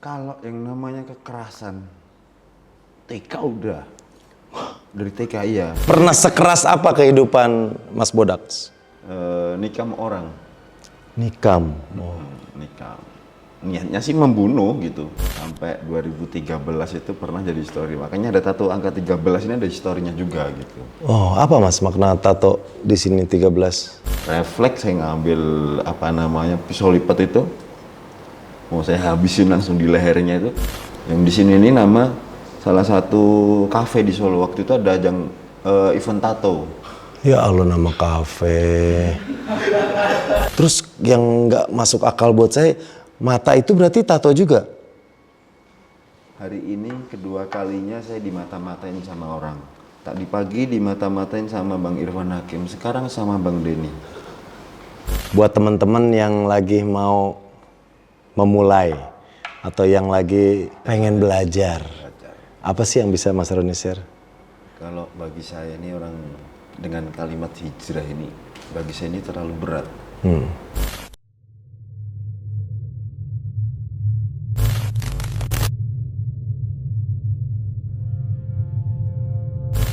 Kalau yang namanya kekerasan, TK udah. Dari TK iya. Pernah sekeras apa kehidupan Mas Bodaks? Nikam orang. Nikam. Nikam. Niatnya sih membunuh gitu. Sampai 2013 itu pernah jadi story. Makanya ada tato angka 13 ini ada historinya juga gitu. Oh, apa Mas makna tato di sini 13? Refleks saya ngambil pisau lipat itu. Mau saya habisin langsung di lehernya itu. Yang di sini ini nama salah satu kafe di Solo. Waktu itu ada ajang event tato. Ya Allah, nama kafe. Terus yang nggak masuk akal buat saya, mata itu berarti tato juga? Hari ini kedua kalinya saya dimata-matain sama orang. Tadi pagi dimata-matain sama Bang Irfan Hakim, sekarang sama Bang Denny. Buat teman-teman yang lagi mau memulai atau yang lagi pengen belajar, apa sih yang bisa Mas Roni share? Kalau bagi saya ini orang dengan kalimat hijrah ini, bagi saya ini terlalu berat.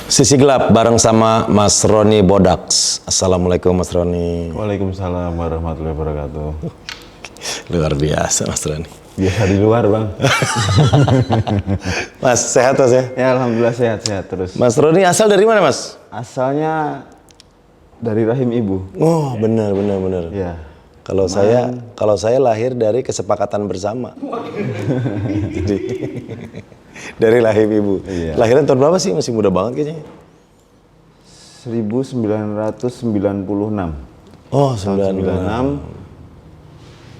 Sisi Gelap bareng sama Mas Roni Bodaks. Assalamualaikum Mas Roni. Waalaikumsalam warahmatullahi wabarakatuh. Luar biasa Mas Roni. Biasa di luar Bang. Mas sehat Mas ya? Ya Alhamdulillah sehat-sehat terus. Mas Roni asal dari mana Mas? Asalnya dari rahim ibu. Oh benar. Ya. Kalau saya lahir dari kesepakatan bersama. Jadi dari rahim ibu. Iya. Lahiran tahun berapa sih? Masih muda banget kayaknya. 1996. Oh, Tahun 96.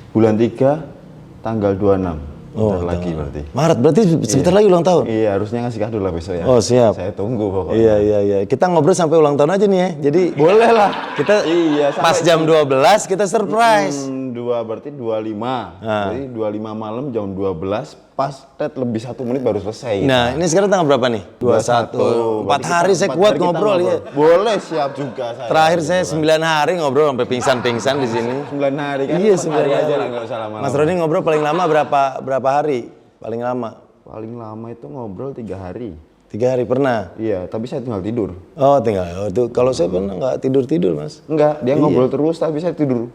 Bulan 3 tanggal 26. Bentar lagi berarti. Maret berarti sebentar lagi ulang tahun. Iya, harusnya ngasih kado lah besok ya. Oh, siap. Saya tunggu pokoknya. Iya. Kita ngobrol sampai ulang tahun aja nih ya. Jadi Boleh lah. kita pas jam 12 kita surprise. 2 berarti 25. Jadi 25 malam jam 12 pas lebih 1 menit baru selesai. Nah, ini sekarang tanggal berapa nih? 21. 4 hari saya kuat ngobrol ya. Boleh, siap juga saya. Terakhir saya 9 hari ngobrol sampai pingsan-pingsan di sini. 9 hari kan? Iya, 9 9 aja hari. lah, nggak usah lama-lama. Mas Roni ngobrol paling lama berapa hari? Paling lama? Paling lama itu ngobrol 3 hari. 3 hari pernah? Iya, tapi saya tinggal tidur. Oh tinggal. Kalau saya pernah nggak tidur Mas. Enggak, dia ngobrol terus tapi saya tidur.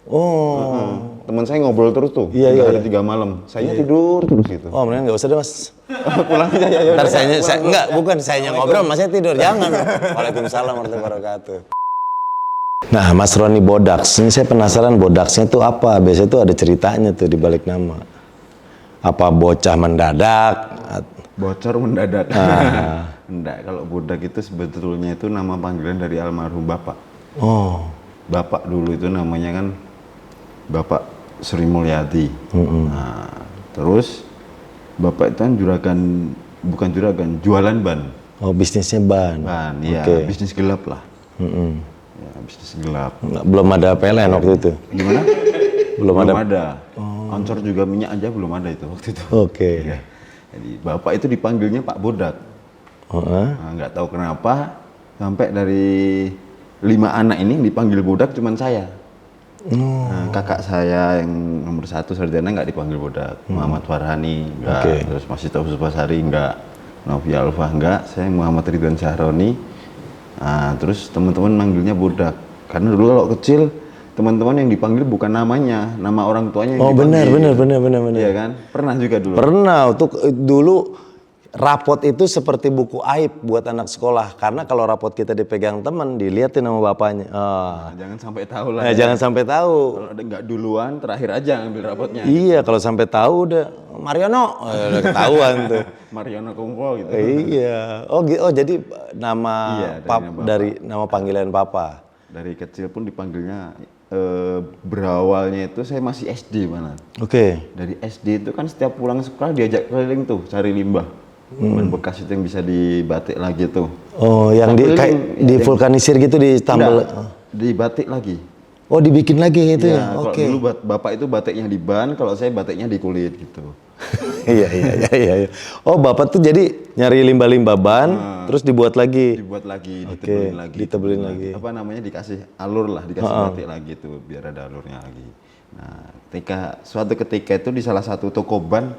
Oh. Teman saya ngobrol terus tuh, Iya. 3 malam. Saya tidur terus gitu. Oh mendingan nggak usah deh Mas. Pulang aja ya. Ntar bukan saya ngobrol, Masnya tidur. Jangan. Waalaikumsalam warahmatullahi wabarakatuh. Nah Mas Roni Bodaks, ini saya penasaran Bodaksnya tuh apa? Biasanya tuh ada ceritanya tuh di balik nama. Apa bocah mendadak? Bocor mendadak. Enggak, kalau Bodak itu sebetulnya itu nama panggilan dari almarhum bapak. Oh. Bapak dulu itu namanya kan Bapak Sri Mulyadi. Nah, terus bapak itu kan bukan juragan, jualan ban. Oh bisnisnya ban. Ban, iya, bisnis gelap lah. Ya, bisnis gelap. Belum ada PLN waktu itu. Gimana? Belum ada. Oncor juga minyak aja belum ada itu waktu itu. Oke. Ya. Jadi bapak itu dipanggilnya Pak Bodak. Nah, nggak tahu kenapa sampai dari 5 anak ini dipanggil Bodak cuman saya. Nah, kakak saya yang nomor 1 sarjana nggak dipanggil Bodak. Muhammad Farhani nggak. Terus masih Taufus Basari nggak. Novi Alfa nggak. Saya Muhammad Ridwan Syahroni. Nah, terus teman-teman manggilnya Bodak. Karena dulu kalau kecil teman-teman yang dipanggil bukan namanya, nama orang tuanya yang dipanggil. Benar. Iya kan? Pernah juga dulu. Pernah. Untuk dulu rapot itu seperti buku aib buat anak sekolah. Karena kalau rapot kita dipegang teman, dilihatin sama bapaknya. Nah, jangan sampai tahu lah. Jangan sampai tahu. Kalau ada nggak duluan, terakhir aja ngambil rapotnya. Iya, kalau sampai tahu udah Mariono, udah ketahuan tuh. Mariono Kumpul gitu. Iya. Oh jadi nama dari nama panggilan papa. Dari kecil pun dipanggilnya berawalnya itu saya masih SD mana. Oke. Dari SD itu kan setiap pulang sekolah diajak keliling tuh cari limbah. Ban bekas itu yang bisa dibatik lagi tuh. Oh, yang di vulkanisir gitu ditambal. Dibatik lagi. Oh, dibikin lagi gitu ya. Oke. Dulu bapak itu batiknya di ban, kalau saya batiknya di kulit gitu. Iya. Oh, bapak tuh jadi nyari limbah-limbah ban, terus dibuat lagi. Ditebelin lagi. Apa namanya, dikasih alur lah, dikasih batik lagi tuh biar ada alurnya lagi. Nah, Suatu ketika itu di salah satu toko ban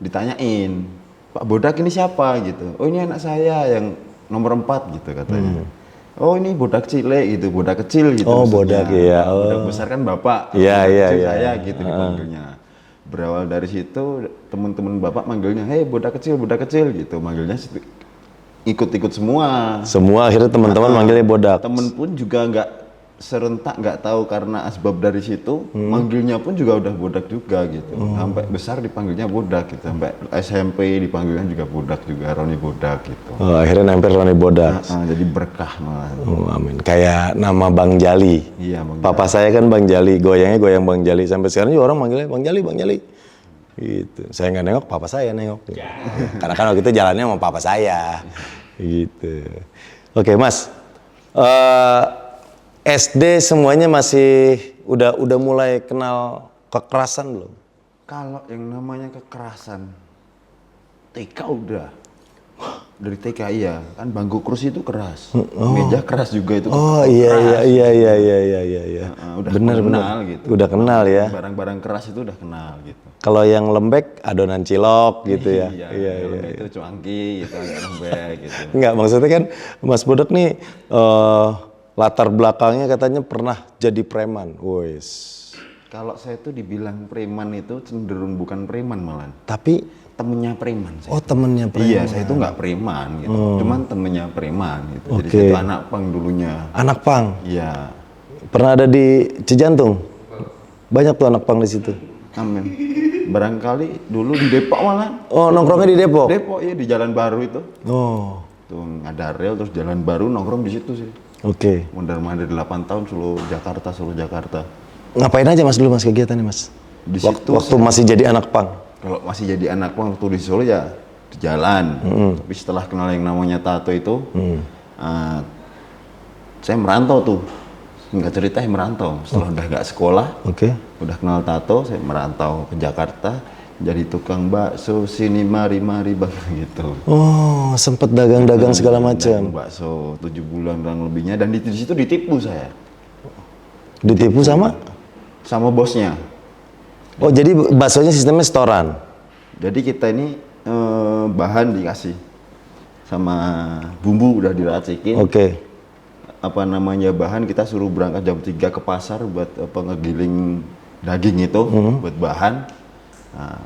ditanyain, Pak Bodak ini siapa gitu. Oh ini anak saya yang nomor 4 gitu katanya. Oh ini Bodak Cilik gitu, Bodak kecil gitu. Oh, maksudnya. Bodak ya. Nah, Bodak besar kan bapak, Iya, Bodak iya, kecil iya. saya gitu dipanggilnya. Berawal dari situ teman-teman bapak manggilnya, hei Bodak kecil gitu, manggilnya ikut-ikut semua. Semua akhirnya teman-teman manggilnya Bodak. Temen pun juga nggak serentak, nggak tahu karena asbab dari situ, manggilnya pun juga udah Bodak juga gitu. Sampai besar dipanggilnya Bodak gitu, sampai SMP dipanggilnya juga Bodak juga, Roni Bodak gitu. Oh, akhirnya nempel Roni Bodak. Jadi berkah malah. Oh, amin. Kayak nama Bang Jali. Iya, Bang Papa saya kan Bang Jali, goyangnya goyang Bang Jali. Sampai sekarang juga orang manggilnya Bang Jali, Bang Jali. Gitu. Saya nggak nengok, papa saya nengok. Gitu. Karena kan waktu itu jalannya sama papa saya. Gitu. Oke, Mas. SD semuanya masih udah mulai kenal kekerasan belum? Kalau yang namanya kekerasan, TK udah. Dari TK iya, kan bangku kursi itu keras, meja keras juga itu. Oh keras. iya. Udah Bener. kenal gitu. Udah kenal ya. Barang-barang keras itu udah kenal gitu. Kalau yang lembek adonan cilok gitu ya. Iya. Itu cuangki gitu, agak lembek gitu. Enggak, maksudnya kan Mas Bodak nih latar belakangnya katanya pernah jadi preman. Wes. Kalau saya tuh dibilang preman itu cenderung bukan preman malah. Tapi Temennya preman saya. oh, temennya preman. Iya, saya itu nggak preman gitu. Cuman temennya preman gitu. Jadi Oke. saya itu anak pang dulunya. Anak pang. Iya. Pernah ada di Cijantung? Banyak tuh anak pang di situ. Amin. Barangkali dulu di Depok malah. Oh, nongkrongnya di Depok? Depok ya, di Jalan Baru itu. Oh, Tuh ada rel terus Jalan Baru, nongkrong di situ sih. oke. Mondar-mandir 8 tahun seluruh Jakarta. Ngapain aja Mas dulu Mas kegiatannya Mas? Di Waktu situ masih jadi anak pang? Kalau masih jadi anak pang waktu di Solo ya di jalan. Tapi setelah kenal yang namanya tato itu, saya merantau tuh. Nggak cerita merantau. Setelah udah nggak sekolah, Oke. udah kenal tato, saya merantau ke Jakarta. Jadi tukang bakso, sini mari bang gitu. Oh, sempet dagang-dagang segala Dagang macam. bakso 7 bulan kurang lebihnya, dan di situ ditipu saya Ditipu sama? bosnya. Oh, jadi baksonya sistemnya setoran? Jadi kita ini bahan dikasih sama bumbu udah diracikin. Oke. Apa namanya bahan kita suruh berangkat jam 3 ke pasar buat ngegiling daging itu buat bahan. Nah,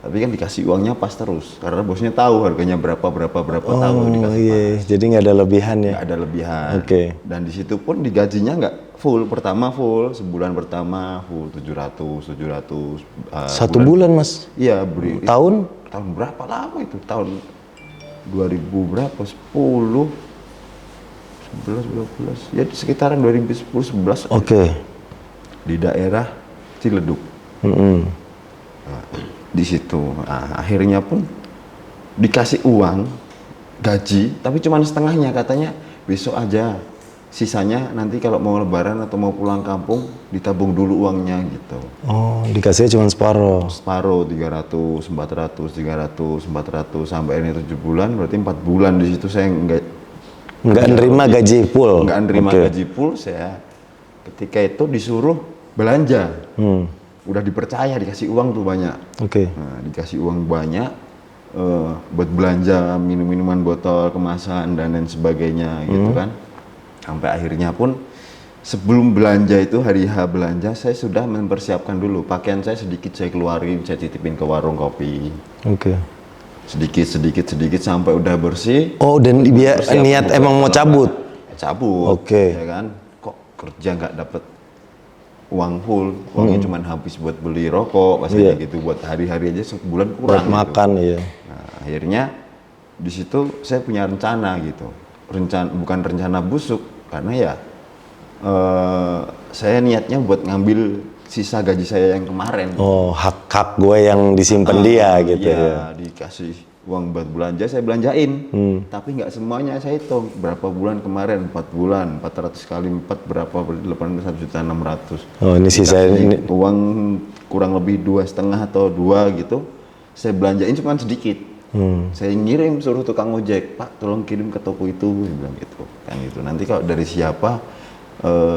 tapi kan dikasih uangnya pas terus karena bosnya tahu harganya berapa tahu dikasih Oh iya, jadi nggak ada lebihan ya? nggak ada lebihan. Oke. Dan di situ pun digajinya nggak full, pertama full, sebulan pertama full 700. Satu bulan Mas? Iya, beri. Tahun? Tahun berapa lama itu? Tahun 2000 berapa? 10, 11, 12. Ya di sekitaran 2010, 11. Oke. Di daerah Ciledug. Di situ. Nah, akhirnya pun dikasih uang gaji, tapi cuma setengahnya, katanya besok aja. Sisanya nanti kalau mau lebaran atau mau pulang kampung ditabung dulu uangnya gitu. Oh, dikasihnya cuma separuh. Separuh 300, 400 sampai ini 7 bulan, berarti 4 bulan di situ saya Nggak nerima gaji full? nggak nerima Oke. gaji full. Saya ketika itu disuruh belanja. Udah dipercaya dikasih uang tuh banyak. Oke. Nah, dikasih uang banyak buat belanja minum-minuman botol kemasan dan lain sebagainya gitu kan. Sampai akhirnya pun sebelum belanja itu, hari H belanja, saya sudah mempersiapkan dulu pakaian saya, sedikit saya keluarin, saya titipin ke warung kopi. Oke. Sedikit sampai udah bersih. Oh, dan dia Bersiap niat buka emang mau cabut? Cabut. Oke. Ya kan? Kok kerja nggak dapet uang full, uangnya cuma habis buat beli rokok, pastinya gitu, buat hari-hari aja sebulan kurang. Buat makan, iya. Nah, akhirnya di situ saya punya rencana gitu, bukan rencana busuk, karena ya saya niatnya buat ngambil sisa gaji saya yang kemarin. Oh, hak gue yang disimpan dia gitu ya. Dikasih uang buat belanja, saya belanjain. Tapi nggak semuanya saya hitung. Berapa bulan kemarin? 4 bulan, 400 kali 4 berapa? 8.600.000. Oh, ini sisa ini. Uang kurang lebih 2,5 atau 2 gitu. Saya belanjain cuma sedikit. Saya ngirim, suruh tukang ojek, Pak tolong kirim ke toko itu, dia bilang gitu. Kan gitu. Nanti kalau dari siapa?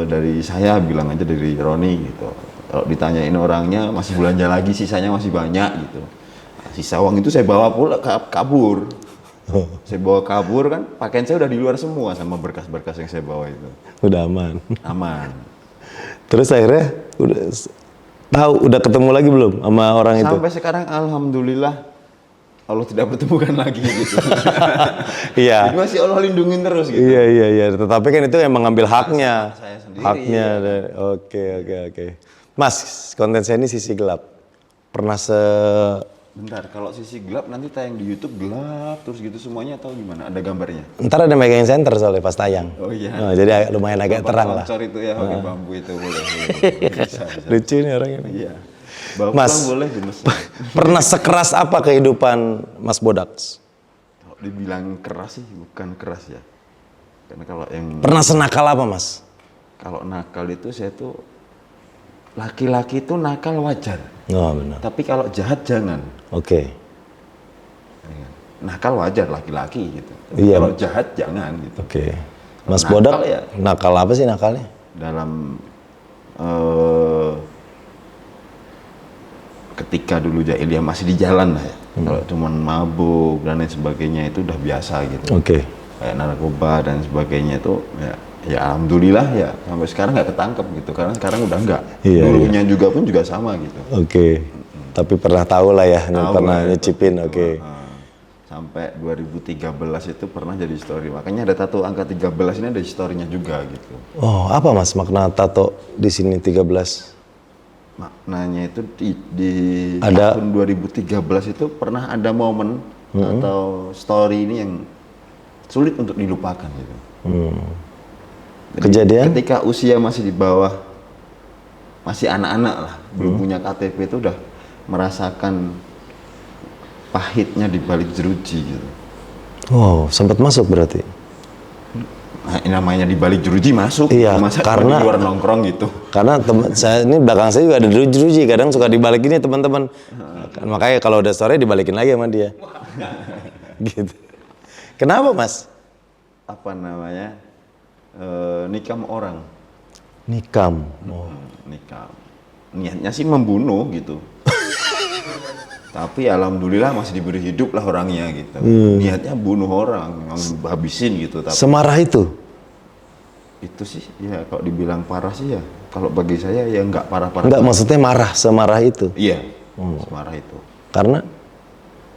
Dari saya, bilang aja dari Roni gitu. Kalau ditanyain orangnya masih belanja lagi, sisanya masih banyak gitu. Nah, sisa uang itu saya bawa pula kabur. Saya bawa kabur kan, pakaian saya udah di luar semua sama berkas-berkas yang saya bawa itu. Udah aman. Aman. Terus akhirnya udah ketemu lagi belum sama orang itu? Sampai sekarang alhamdulillah Allah tidak pertemukan lagi gitu. Iya. Jadi masih Allah lindungin terus gitu. Iya. Tetapi kan itu emang ngambil haknya. Saya sendiri. Haknya. Oke. Mas, konten saya ini sisi gelap. Pernah Bentar, kalau sisi gelap nanti tayang di YouTube gelap terus gitu semuanya atau gimana? Ada gambarnya? Ntar ada megangin senter soalnya pas tayang. Oh iya. Oh, jadi lumayan agak terang lah. Sponsor itu ya, pakai bambu itu boleh. Bisa. Lucu nih orang ini. Iya. Bawa Mas, pulang boleh dimesin. Pernah sekeras apa kehidupan Mas Bodaks? Kalau dibilang keras sih bukan keras ya. Karena kalau yang Pernah senakal apa, Mas? kalau nakal itu saya tuh laki-laki itu nakal wajar. Oh, benar. Tapi kalau jahat jangan. Oke. Nakal wajar laki-laki gitu. Tapi Iya. kalau jahat jangan gitu. Oke. Mas Nakal Bodak ya. nakal apa sih nakalnya? Dalam ketika dulu jahiliyah masih di jalan lah ya. Kalau cuman mabuk dan lain sebagainya itu udah biasa gitu. Oke. Kayak narkoba dan sebagainya itu ya alhamdulillah ya sampai sekarang nggak ketangkep gitu karena sekarang udah enggak. Iya, Dulunya juga pun juga sama gitu. Oke. Tapi pernah tahu lah ya, Tahu pernah lah itu. nyicipin. Oke. Sampai 2013 itu pernah jadi story. Makanya ada tato angka 13 ini ada historinya juga gitu. Oh, apa Mas makna tato di sini 13? Maknanya itu di Ada- tahun 2013 itu pernah ada momen atau story ini yang sulit untuk dilupakan gitu. Jadi Kejadian? ketika usia masih di bawah, masih anak-anak lah, belum punya KTP itu udah merasakan pahitnya di balik jeruji gitu. Oh, sempat masuk berarti. Nah, namanya di balik jeruji masuk, Iya, masa karena- di luar nongkrong gitu. Karena saya ini belakang saya juga ada jeruji, kadang suka dibalikin ya teman-teman. Kan makanya kalau udah story dibalikin lagi sama dia. Gitu. Kenapa Mas? Apa namanya? Nikam orang. Nikam. Oh. Nikam. Niatnya sih membunuh gitu. Tapi alhamdulillah masih diberi hidup lah orangnya gitu. Niatnya bunuh orang, memang habisin gitu. Tapi Semarah itu? itu sih ya kalau dibilang parah sih ya. Kalau bagi saya ya nggak parah-parah. Enggak, maksudnya marah, semarah itu. Iya, semarah itu. Karena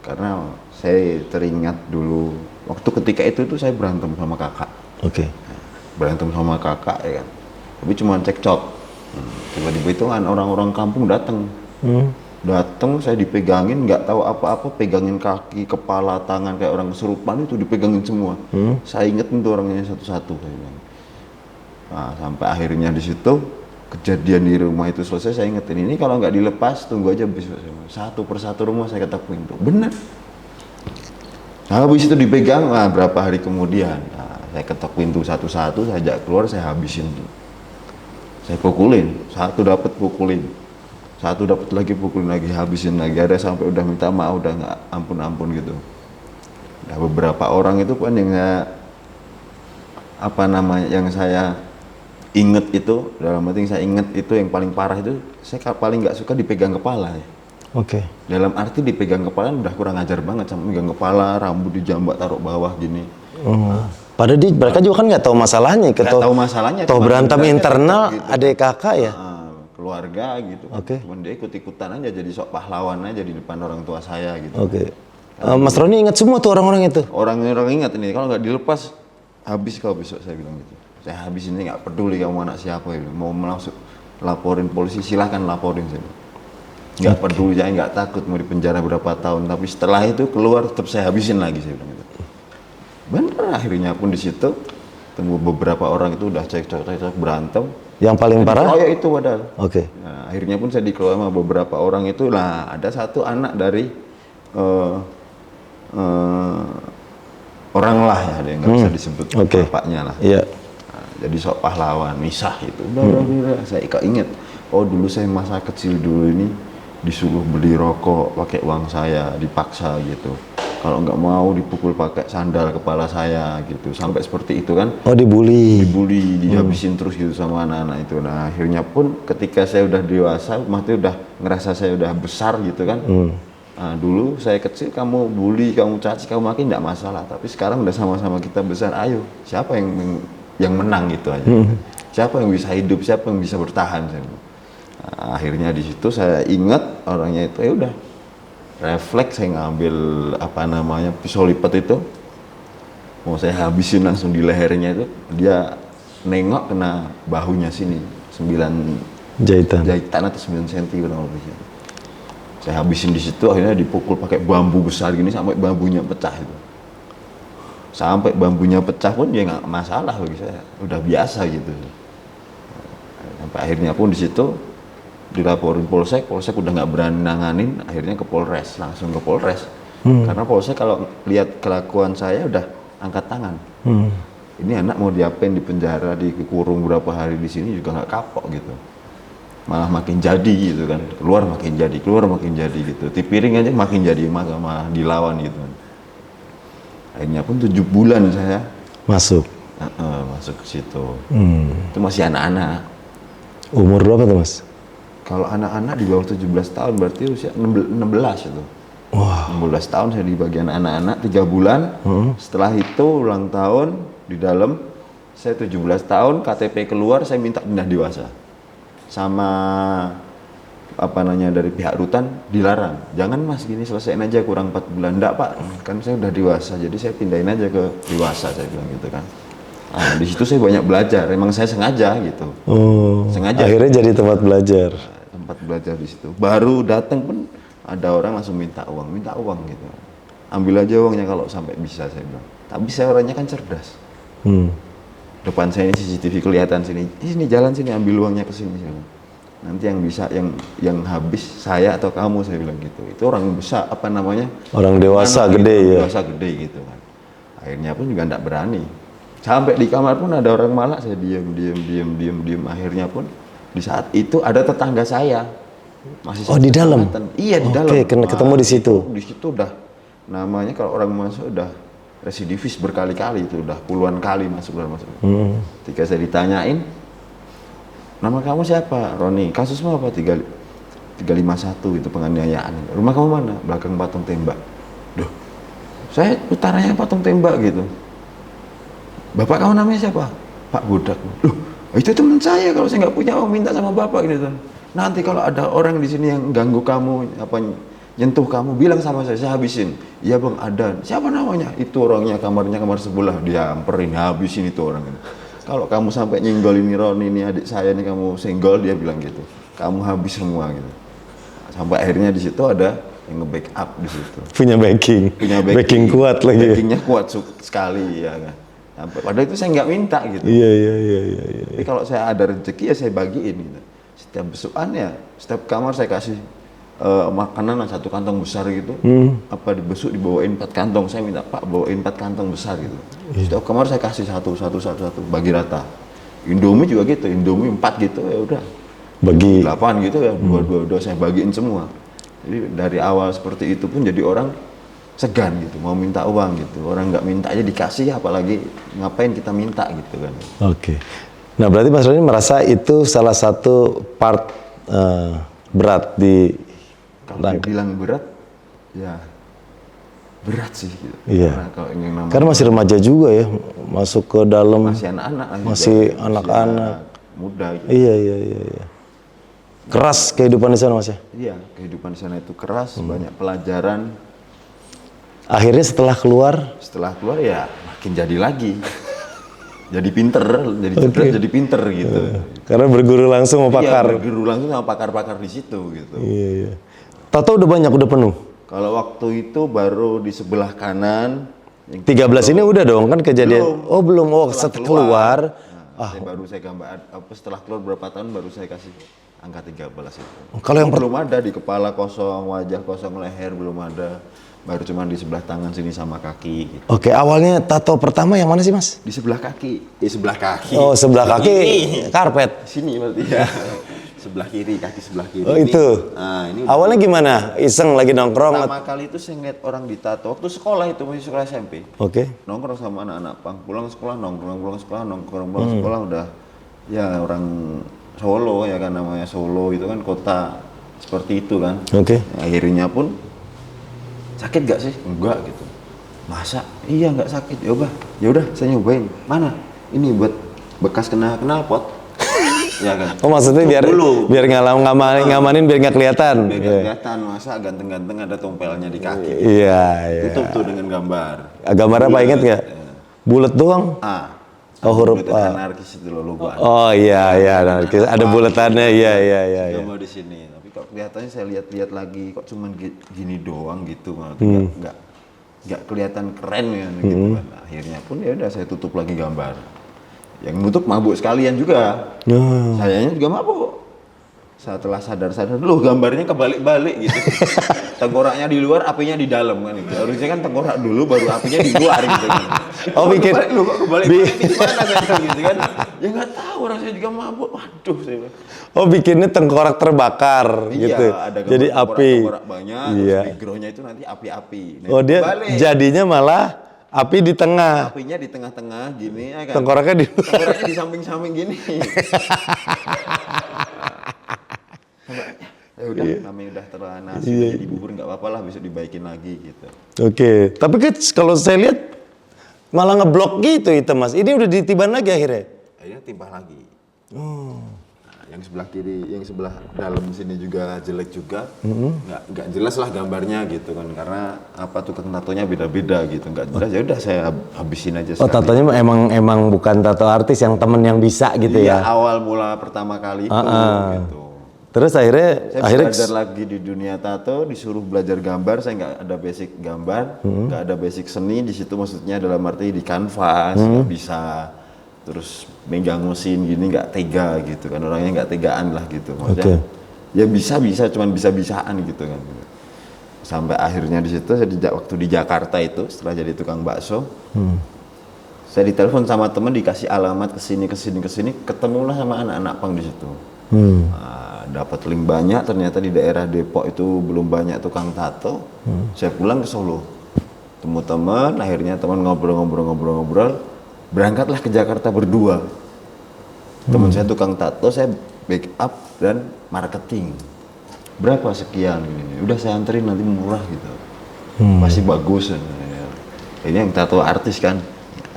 Karena saya teringat dulu waktu ketika itu tuh saya berantem sama kakak. oke. Berantem sama kakak ya kan. Tapi cuma cekcok. Tiba-tiba itu kan orang-orang kampung datang. Datang saya dipegangin nggak tahu apa-apa, pegangin kaki, kepala, tangan kayak orang kesurupan itu dipegangin semua. Saya inget itu orangnya satu-satu saya bilang. Nah, sampai akhirnya di situ kejadian di rumah itu selesai, saya ingetin ini kalau nggak dilepas tunggu aja besok satu persatu rumah saya ketok pintu. Bener. Nah, habis itu dipegang, nah, berapa hari kemudian saya ketok pintu satu-satu, saya ajak keluar, saya habisin tuh. Saya pukulin, satu dapat pukulin, satu dapat lagi pukulin lagi, habisin lagi, ada sampai udah minta maaf, udah nggak ampun-ampun gitu. Nah, beberapa orang itu kan yang yang saya inget itu, dalam arti yang saya inget itu yang paling parah itu, saya paling nggak suka dipegang kepala ya. Oke. Dalam arti dipegang kepala udah kurang ajar banget, sampai pegang kepala, rambut dijambak taruh bawah gini. Padahal mereka juga kan nggak tahu masalahnya. Nggak tahu masalahnya. Toh cuma berantem sebenarnya internal gitu. adik kakak ya. Keluarga gitu. Oke. Cuman dia ikut-ikutan aja jadi sok pahlawan aja di depan orang tua saya gitu. Oke. Mas Roni ingat semua tuh orang-orang itu. Orang-orang ingat ini kalau nggak dilepas habis kau besok, saya bilang gitu. Saya habis ini, nggak peduli kamu anak siapa ya. Mau langsung laporin polisi silahkan laporin saya. Nggak peduli, saya nggak takut mau dipenjara berapa tahun, tapi setelah itu keluar tetap saya habisin lagi, saya bilang gitu. Bener, akhirnya pun di situ temu beberapa orang itu udah cekcok berantem. Yang paling parah? Oh ya itu padahal. Oke. Nah, akhirnya pun saya dikeluar sama beberapa orang itu lah. Ada satu anak dari orang lah ya, dia nggak bisa disebut Oke. bapaknya lah. Iya. Nah, jadi sok pahlawan, misah itu. Udah. Saya ingat, oh dulu saya masa kecil dulu ini disuruh beli rokok pakai uang saya, dipaksa gitu. Kalau nggak mau dipukul pakai sandal kepala saya gitu, sampai seperti itu kan. Oh, dibully. Dibully, dihabisin terus gitu sama anak-anak itu. Nah akhirnya pun ketika saya udah dewasa, maksudnya udah ngerasa saya udah besar gitu kan. Nah, dulu saya kecil kamu bully, kamu caci, kamu makin nggak masalah. Tapi sekarang udah sama-sama kita besar, ayo siapa yang menang gitu aja. Siapa yang bisa hidup, siapa yang bisa bertahan. Nah, akhirnya di situ saya ingat orangnya itu, ya udah refleks saya ngambil apa namanya pisau lipat itu, mau saya habisin langsung di lehernya itu. Dia nengok kena bahunya sini 9 Jahitan. atau 9 cm kurang lebih. Saya habisin di situ, akhirnya dipukul pakai bambu besar gini sampai bambunya pecah itu. Sampai bambunya pecah pun ya nggak masalah bagi saya, udah biasa gitu. Sampai akhirnya pun di situ dilaporin polsek udah nggak berani nanganin, akhirnya ke Polres, langsung ke Polres. Karena polsek kalau lihat kelakuan saya udah angkat tangan. Ini anak mau diapain, di penjara, dikurung berapa hari di sini juga nggak kapok gitu. Malah makin jadi gitu kan, keluar makin jadi gitu. Tipiring aja makin jadi, malah dilawan gitu kan. Akhirnya pun 7 bulan saya Masuk. masuk ke situ. Itu masih anak-anak. Umur berapa tuh, Mas? Kalau anak-anak di bawah 17 tahun berarti usia 16 itu. Wah. 16 tahun saya di bagian anak-anak 3 bulan. Setelah itu ulang tahun di dalam, saya 17 tahun, KTP keluar, saya minta pindah dewasa. Sama apa namanya dari pihak rutan dilarang. Jangan Mas gini, selesaiin aja kurang 4 bulan. Enggak Pak, kan saya udah dewasa, jadi saya pindahin aja ke dewasa, saya bilang gitu kan. Nah, di situ saya banyak belajar, emang saya sengaja gitu. Sengaja. Akhirnya jadi tempat belajar. Tempat belajar di situ. Baru datang pun ada orang langsung minta uang gitu. Ambil aja uangnya kalau sampai bisa, saya bilang. Tapi saya orangnya kan cerdas. Depan saya ini CCTV kelihatan sini jalan sini, ambil uangnya ke sini. Nanti yang bisa yang habis saya atau kamu, saya bilang gitu. Itu orang besar apa namanya? Orang dewasa gede gitu, ya. Dewasa gede gitu kan. Akhirnya pun juga enggak berani. Sampai di kamar pun ada orang malak, saya diam. Akhirnya pun di saat itu ada tetangga saya. Masih Oh, di dalam? Iya, di dalam. Oke, ketemu di situ. Di situ udah namanya kalau orang masuk udah residivis berkali-kali itu, udah puluhan kali masuk. Ketika saya ditanyain, nama kamu siapa? Roni. Kasusmu apa? 351 itu penganiayaan. Rumah kamu mana? Belakang patung tembak. Duh, saya utaranya patung tembak gitu. Bapak kamu namanya siapa? Pak Bodak. Loh, itu teman saya, kalau saya nggak punya uang minta sama bapak gitu. Nanti kalau ada orang di sini yang ganggu kamu, nyentuh kamu, bilang sama saya habisin. Iya bang, ada. Siapa namanya? Itu orangnya, kamar sebelah. Dia amperin, habisin itu orang. Kalau kamu sampai nyenggol ini Roni, ini adik saya nih, kamu senggol, dia bilang gitu. Kamu habis semua gitu. Sampai akhirnya di situ ada yang nge-backup di situ. Punya backing kuat lagi. Backingnya kuat sekali ya kan. Padahal itu saya nggak minta gitu. Iya. Tapi kalau saya ada rezeki ya saya bagiin gitu. Setiap besukan ya, setiap kamar saya kasih makanan 1 kantong besar gitu. Apa dibesuk dibawain 4 kantong. Saya minta Pak bawain 4 kantong besar gitu. Setiap kamar saya kasih satu bagi rata. Indomie juga gitu, Indomie 4 gitu ya udah. Bagi 8 gitu ya, dua saya bagiin semua. Jadi dari awal seperti itu pun jadi orang segan gitu, mau minta uang gitu. Orang nggak minta aja dikasih, apalagi ngapain kita minta gitu kan. Oke. Nah berarti Mas Roni merasa itu salah satu part berat di Kalau dibilang berat, ya berat sih gitu. Iya. Karena Karena masih remaja juga ya, masuk ke dalam. masih anak-anak. Masih anak-anak. Muda gitu. Iya. Keras kehidupan di sana Mas ya? Iya, kehidupan di sana itu keras, banyak pelajaran. Akhirnya setelah keluar Ya makin jadi lagi. Jadi pinter, jadi cerdas, jadi pinter gitu. Karena berguru langsung sama pakar. Iya, berguru langsung sama pakar-pakar di situ gitu. Iya. Tahu udah penuh. Kalau waktu itu baru di sebelah kanan. 13 ini udah dong kan kejadian. Belum. Oh belum. Oh setelah keluar. Setelah keluar berapa tahun baru saya kasih angka 13 itu. Kalau yang belum ada, di kepala kosong, wajah kosong, leher belum ada. Baru cuma di sebelah tangan sini sama kaki gitu. Oke, awalnya tato pertama yang mana sih Mas? Di sebelah kaki. Di sebelah kaki. Oh sebelah kaki karpet. Sini berarti ya. sebelah kiri, kaki sebelah kiri. Oh itu. Nah, ini Awalnya gimana? Iseng lagi nongkrong? pertama kali itu saya ngeliat orang ditato waktu sekolah itu, masih sekolah SMP. Oke. Nongkrong sama anak-anak pang, pulang sekolah nongkrong, pulang sekolah nongkrong, pulang sekolah udah ya orang Solo ya kan, namanya Solo itu kan kota seperti itu kan. Oke. Akhirnya pun sakit gak sih? Enggak gitu. Masa? Iya nggak sakit. Ya udah saya nyobain. Mana? Ini buat bekas kena knalpot. Ya kan. Oh maksudnya biar ngamanin biar nggak kelihatan. Biar nggak kelihatan, masa ganteng-ganteng ada tompelnya di kaki. Iya. Tutup tuh dengan gambar. Gambar apa inget nggak? Bulat doang. A. Oh huruf Buletan A. anarkis itu logo anarkis. Oh iya anarkis. Ada buletannya. Iya. Gambar di sini. Tapi kok kelihatannya saya lihat-lihat lagi kok cuman gini doang gitu, nggak kelihatan keren ya gitu kan. Akhirnya pun ya udah saya tutup lagi gambar. Yang nutup mabuk sekalian juga. Sayanya juga mabuk. Setelah sadar-sadar, loh gambarnya kebalik-balik gitu. Tengkoraknya di luar, apinya di dalam kan itu. Harusnya kan tengkorak dulu baru apinya di luar gitu kan. Oh bikin. Lu kok kebalik-balik gimana saya gitu kan. Ya nggak tahu, rasanya juga mabuk. Waduh saya bilang. Oh bikinnya tengkorak terbakar gitu. Iya, ada Jadi api. tengkorak banyak, Iya. terus backgroundnya itu nanti api-api. Nah, Oh dia kebalik. jadinya malah api di tengah. Apinya di tengah-tengah gini ya kan. Tengkoraknya di Tengkoraknya di samping-samping gini. Ya udah, namanya udah terlana jadi bubur nggak apa-apa lah, besok dibaikin lagi gitu. Oke. Tapi kan kalau saya lihat malah ngeblok gitu itu Mas. Ini udah ditiban lagi akhirnya. Akhirnya timbah lagi. Nah, yang sebelah kiri, yang sebelah dalam sini juga jelek juga. Nggak jelas lah gambarnya gitu kan, karena apa tukang tatonya beda-beda gitu, nggak jelas. Ya udah saya habisin aja. Oh tatonya emang bukan tato artis, yang temen yang bisa gitu Iya, ya. awal mula pertama kali itu gitu. Terus Saya akhirnya belajar lagi di dunia tato, disuruh belajar gambar. Saya nggak ada basic gambar, nggak ada basic seni di situ, maksudnya dalam arti di kanvas nggak bisa. Terus megang mesin gini nggak tega gitu kan, orangnya nggak tegaan lah gitu. Maksudnya ya bisa cuman bisa-bisaan gitu kan. Sampai akhirnya di situ saya waktu di Jakarta itu setelah jadi tukang bakso, saya ditelepon sama temen, dikasih alamat kesini, ketemulah sama anak-anak pang di situ. Dapat link banyak, ternyata di daerah Depok itu belum banyak tukang tato. Saya pulang ke Solo, temu teman, akhirnya teman ngobrol, berangkatlah ke Jakarta berdua. Teman saya tukang tato, saya backup dan marketing. Berapa sekian ini? Udah saya anterin, nanti murah gitu. Masih bagus. Ini yang tato artis kan.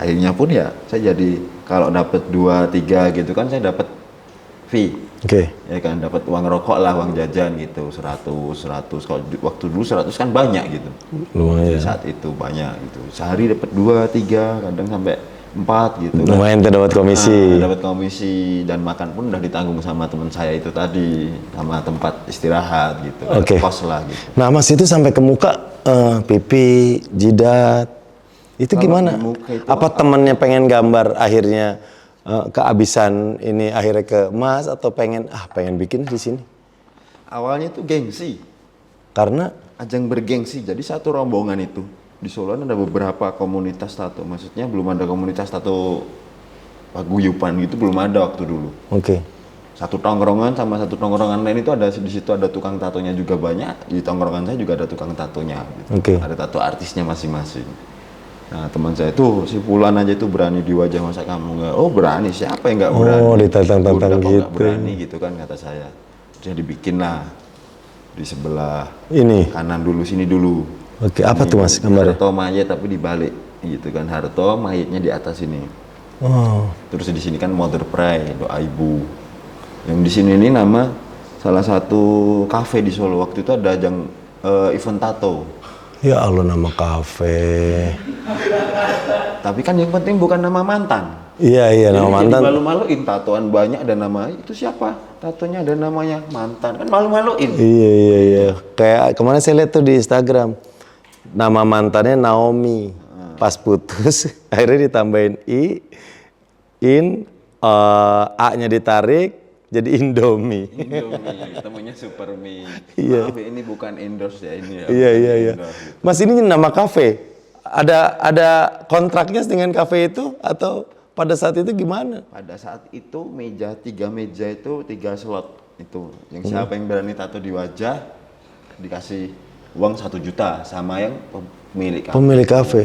Akhirnya pun ya saya jadi kalau dapat 2-3 gitu kan saya dapat fee. Ya kan, dapat uang rokok lah, uang jajan gitu, 100. Kalau waktu dulu 100 kan banyak gitu. lumayan. Saat itu banyak gitu. Sehari dapat 2-3, kadang sampai 4 gitu. Lumayan tuh dapat komisi. Dapat komisi, dan makan pun udah ditanggung sama teman saya itu tadi, sama tempat istirahat gitu. Kos lah gitu. Nah Mas itu sampai ke muka, pipi, jidat, itu Kalau gimana? di muka itu apa temennya pengen gambar akhirnya kehabisan ini akhirnya ke Mas, atau pengen bikin di sini? Awalnya itu gengsi. Karena Ajang bergengsi. Jadi satu rombongan itu di Solo ada beberapa komunitas tato. Maksudnya belum ada komunitas tato paguyuban gitu, belum ada waktu dulu. Satu tongkrongan sama satu tongkrongan lain itu ada, di situ ada tukang tatonya juga banyak. Di tongkrongan saya juga ada tukang tatonya gitu. Ada tato artisnya masing-masing. Nah teman saya itu, si Fulan aja itu berani di wajah, masa kamu nggak? Oh berani, siapa yang nggak berani? Oh ditantang-tantang gitu. Nggak berani gitu kan kata saya. Jadi bikin lah di sebelah ini. kanan dulu, sini dulu. Apa tuh Mas gambarnya? Harto mayat tapi dibalik gitu kan, Harto mayatnya di atas ini. Terus di sini kan Mother Pray, doa ibu. Yang di sini ini nama salah satu kafe di Solo. Waktu itu ada ajang event tato. Ya Allah, nama kafe. Tapi kan yang penting bukan nama mantan. Iya nama mantan. Jadi malu-maluin, tatoan banyak dan nama itu siapa? Tatonya ada namanya mantan, kan malu-maluin. Iya. Kayak kemarin saya lihat tuh di Instagram, nama mantannya Naomi. Pas putus akhirnya ditambahin A-nya ditarik jadi Indomie. Temunya Supermi. Iya. Maaf, ini bukan endorse ya ini ya. Iya. Mas ini nama kafe. Ada kontraknya dengan kafe itu atau pada saat itu gimana? Pada saat itu 3 meja itu 3 slot. itu. Yang siapa yang berani tato di wajah dikasih uang 1 juta sama yang pemilik kafe. Pemilik kafe.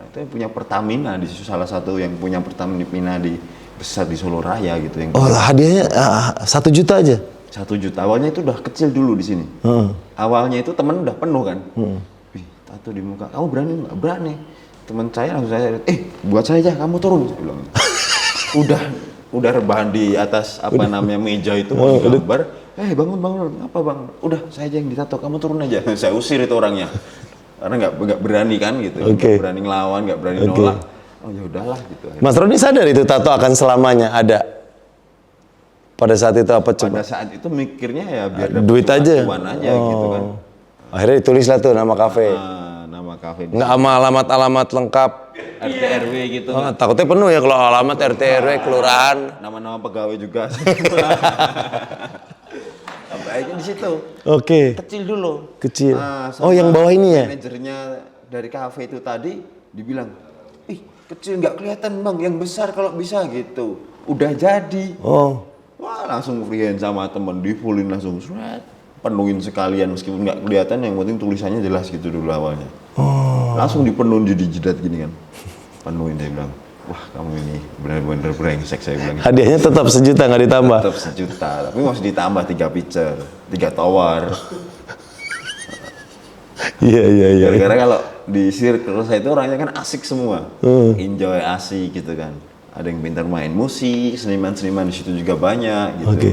Itu yang punya Pertamina di situ, salah satu yang punya Pertamina di besar di Solo Raya gitu yang. Oh, hadiahnya 1 juta aja. 1 juta. Awalnya itu udah kecil dulu di sini. Awalnya itu temen udah penuh kan. Wih, tato di muka. Kamu berani nggak? Berani. Teman saya langsung saya, buat saya aja, kamu turun. Saya bilang. udah rebahan di atas namanya meja itu mau gambar. Bangun. Apa bang? Udah saya aja yang ditato, kamu turun aja. Saya usir itu orangnya. Karena nggak berani kan gitu. Nggak berani ngelawan, nggak berani nolak. Oh ya udahlah gitu. Mas Roni sadar itu tato akan selamanya ada. Pada saat itu apa coba? Pada saat itu mikirnya ya biar duit aja. Cuan aja gitu kan. Akhirnya ditulislah tuh nama kafe. Nama kafe. Nggak sama alamat lengkap. RT RW gitu. Takutnya penuh ya kalau alamat RT RW kelurahan. Nama-nama pegawai juga. Sampai aja di situ. Oke. Kecil dulu. Kecil. Yang bawah ini ya? Manajernya dari kafe itu tadi dibilang, kecil nggak kelihatan bang, yang besar kalau bisa gitu. Udah jadi. Wah langsung freehand sama temen, di fullin langsung penuhin sekalian meskipun nggak kelihatan, yang penting tulisannya jelas gitu dulu awalnya. Langsung dipenuhin jadi jidat gini kan, penuhin. Dia bilang, wah kamu ini benar-benar brengsek, saya bilang. Hadiahnya tetap 1 juta nggak ditambah? Tetap 1 juta, tapi masih ditambah 3 picture, 3 tower. Iya. Gara-gara kalau di circle saya itu orangnya kan asik semua, enjoy, asik gitu kan. Ada yang pintar main musik, seniman-seniman di situ juga banyak gitu. Oke.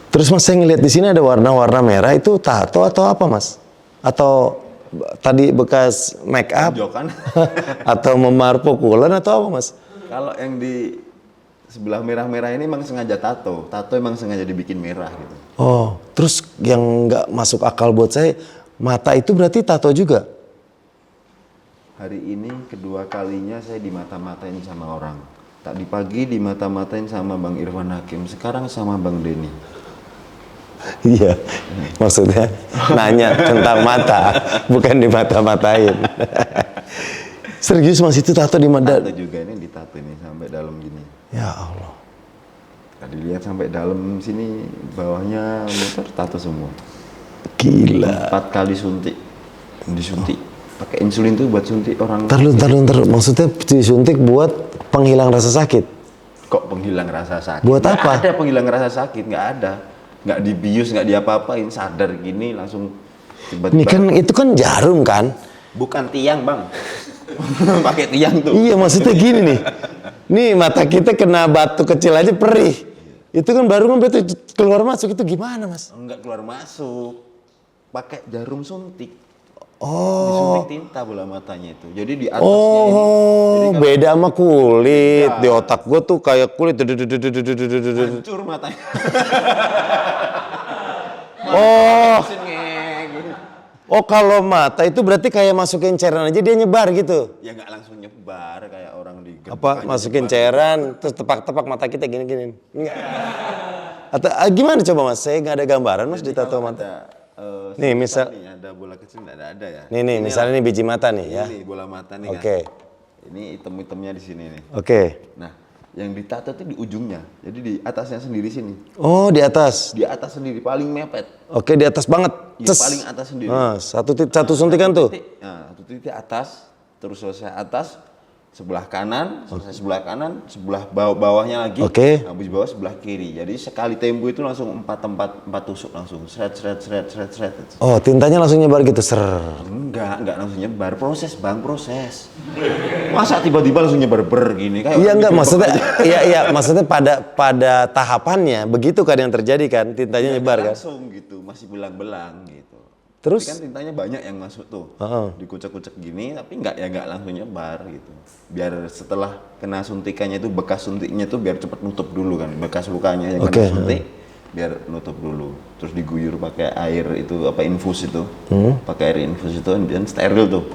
Terus Mas, saya ngeliat di sini ada warna-warna merah, itu tato atau apa Mas? Atau tadi bekas make up? Tonjokan. Atau memar pukulan atau apa Mas? Kalau yang di sebelah merah-merah ini emang sengaja tato. Tato emang sengaja dibikin merah gitu. Terus yang nggak masuk akal buat saya, mata itu berarti tato juga? Hari ini kedua kalinya saya dimata-matain sama orang. Tadi pagi dimata-matain sama Bang Irfan Hakim, sekarang sama Bang Denny. Iya, maksudnya nanya tentang mata, bukan dimata-matain. Serius Mas, itu tato di mata? Tato juga ini ditato ini sampai dalam gini. Ya Allah. Tadi lihat sampai dalam sini, bawahnya motor tato semua. Gila. 4 kali suntik, disuntik. Pakai insulin tuh buat suntik orang. Ntar. Maksudnya disuntik buat penghilang rasa sakit? Kok penghilang rasa sakit? Buat apa? Nggak ada penghilang rasa sakit, nggak ada. Nggak dibius, nggak diapa-apain, sadar gini langsung tiba-tiba. Ini kan, itu kan jarum kan? Bukan tiang bang. Pakai tiang tuh. Iya, maksudnya gini nih. Nih mata kita kena batu kecil aja perih. Itu kan baru kan berarti keluar masuk, itu gimana Mas? Enggak keluar masuk. Pakai jarum suntik. Disuntik tinta bola matanya itu. Jadi di atasnya ini. Jadi Beda sama kulit. Beda. Di otak gue tuh kayak kulit. hancur matanya. Kalau mata itu berarti kayak masukin cairan aja dia nyebar gitu. Ya nggak langsung nyebar kayak orang di Apa masukin cairan terus tepak-tepak mata kita gini-gini. Enggak. Atau gimana coba Mas? Saya nggak ada gambaran Mas di tato mata. Nih misal nih, ada bola kecil nggak ada ya. Nih misalnya ini biji mata nih ya. Ini bola mata nih Oke. kan. Ini item-itemnya di sini nih. Oke. Nah, yang ditato itu di ujungnya. Jadi di atasnya sendiri sini. Oh, di atas. Di atas sendiri paling mepet. Oke, di atas banget. Ya, paling atas sendiri. Satu suntikan tuh. Satu titik atas, terus selesai atas, sebelah kanan, selesai sebelah kanan, sebelah bawahnya lagi, Oke. habis bawah sebelah kiri. Jadi sekali tempo itu langsung 4 tusuk langsung, seret. Oh, tintanya langsung nyebar gitu, ser. Enggak langsung nyebar, proses. Masa tiba-tiba langsung nyebar gini kayak. Iya enggak, maksudnya iya, maksudnya pada tahapannya begitu kan yang terjadi kan, tintanya nyebar kan. Langsung gitu, masih belang-belang gitu. Terus? Tapi kan tintanya banyak yang masuk tuh, dikucek-kucek gini, tapi nggak langsung nyebar gitu. Biar setelah kena suntikannya itu bekas suntiknya tuh biar cepet nutup dulu kan, bekas lukanya yang kena suntik, biar nutup dulu. Terus diguyur pakai air itu infus itu, pakai air infus itu dan steril tuh.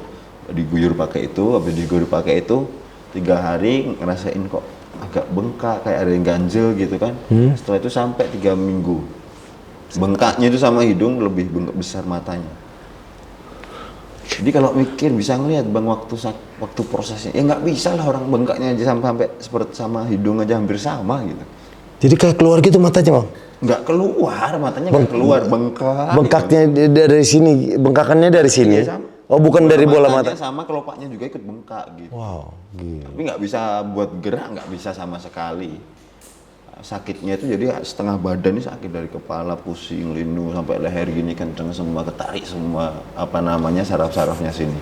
Diguyur pakai itu, habis diguyur pakai itu 3 hari ngerasain kok agak bengkak kayak ada yang ganjel gitu kan. Setelah itu sampai 3 minggu. Bengkaknya itu sama hidung lebih bengkak besar matanya. Jadi kalau mikir bisa ngelihat bang waktu prosesnya, ya nggak bisa lah orang bengkaknya aja sampai seperti sama hidung aja hampir sama gitu. Jadi kayak keluar gitu matanya bang? Nggak keluar, matanya nggak keluar, bengkak. Bengkaknya dari sini, bengkakannya dari sini. Iya, sama. Oh, bukan dari bola mata. Matanya sama, kelopaknya juga ikut bengkak gitu. Wow, gila. Tapi nggak bisa buat gerak, nggak bisa sama sekali. Sakitnya itu jadi setengah badan ini sakit, dari kepala pusing, linu sampai leher gini, kenceng semua, ketarik semua saraf-sarafnya sini.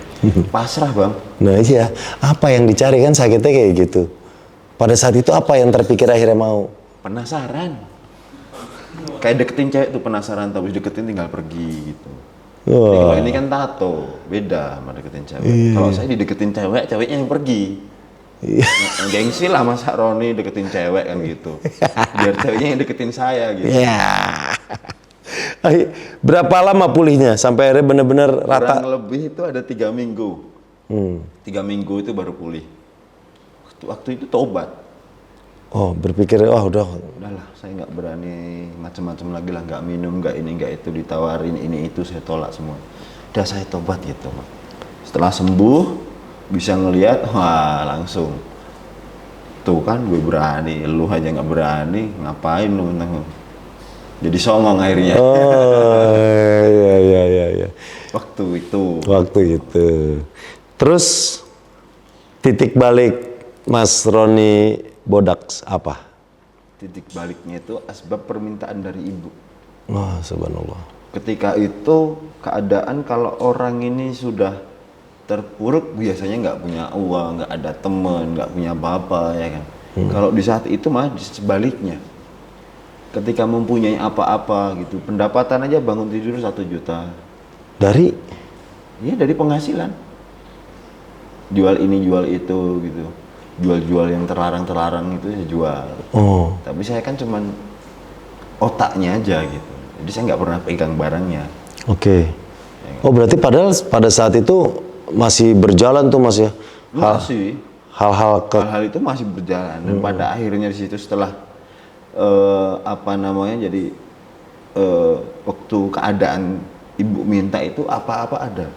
Pasrah bang. Nah iya, apa yang dicari kan sakitnya kayak gitu. Pada saat itu apa yang terpikir akhirnya mau? Penasaran. Kayak deketin cewek tuh penasaran, tapi deketin tinggal pergi gitu. Wah. Jadi kalau ini kan tato, beda sama deketin cewek. Kalau saya dideketin cewek, ceweknya yang pergi. Gengsi lah masa Roni deketin cewek kan gitu. Biar ceweknya yang deketin saya gitu. Iya. Berapa lama pulihnya sampai akhirnya bener-bener rata? Kurang lebih itu ada 3 minggu. 3 minggu itu baru pulih. Waktu itu tobat. Oh, berpikir Udahlah, saya nggak berani macam-macam lagi lah, nggak minum, nggak ini, nggak itu, ditawarin ini itu saya tolak semua. Udah saya tobat gitu. Setelah sembuh, bisa ngelihat, wah langsung. Tuh kan gue berani, lu aja nggak berani, ngapain lu? Jadi songong akhirnya. Oh, iya. Waktu itu. Terus titik balik Mas Roni Bodaks apa? Titik baliknya itu asbab permintaan dari ibu. Wah, subhanallah. Ketika itu keadaan kalau orang ini sudah terpuruk, biasanya nggak punya uang, nggak ada temen, nggak punya apa-apa ya kan. Kalau di saat itu malah sebaliknya. Ketika mempunyai apa-apa gitu, pendapatan aja bangun tidur 1 juta. Dari? Iya, dari penghasilan. Jual ini, jual itu gitu. Jual-jual yang terlarang-terlarang itu saya jual. Oh. Tapi saya kan cuman otaknya aja gitu. Jadi saya nggak pernah pegang barangnya. Oke. Oh, berarti padahal pada saat itu masih berjalan tuh Mas ya? Masih. Hal-hal itu masih berjalan, dan pada akhirnya di situ setelah jadi waktu keadaan ibu minta itu apa-apa ada.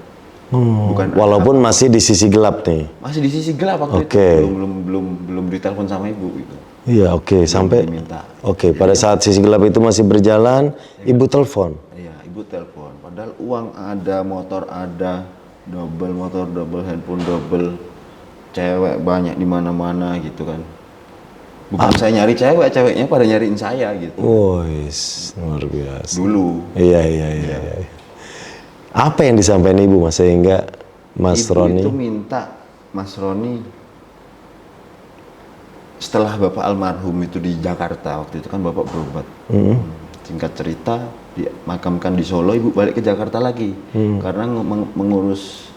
Bukan walaupun masih di sisi gelap nih. Masih di sisi gelap waktu itu. Belum ditelepon sama ibu gitu. Iya, oke. Sampai diminta. Oke, pada saat sisi gelap itu masih berjalan, ibu telepon. Iya, ibu telepon. Padahal uang ada, motor ada, double motor, double handphone, double cewek banyak di mana-mana gitu kan. Bukan saya nyari cewek, ceweknya pada nyariin saya gitu. Wois, luar biasa. Dulu. Iya. Apa yang disampaikan ibu Mas sehingga Mas Ibu Roni itu minta Mas Roni, setelah Bapak almarhum itu di Jakarta, waktu itu kan Bapak berobat. Singkat cerita, dimakamkan di Solo, ibu balik ke Jakarta lagi. Karena mengurus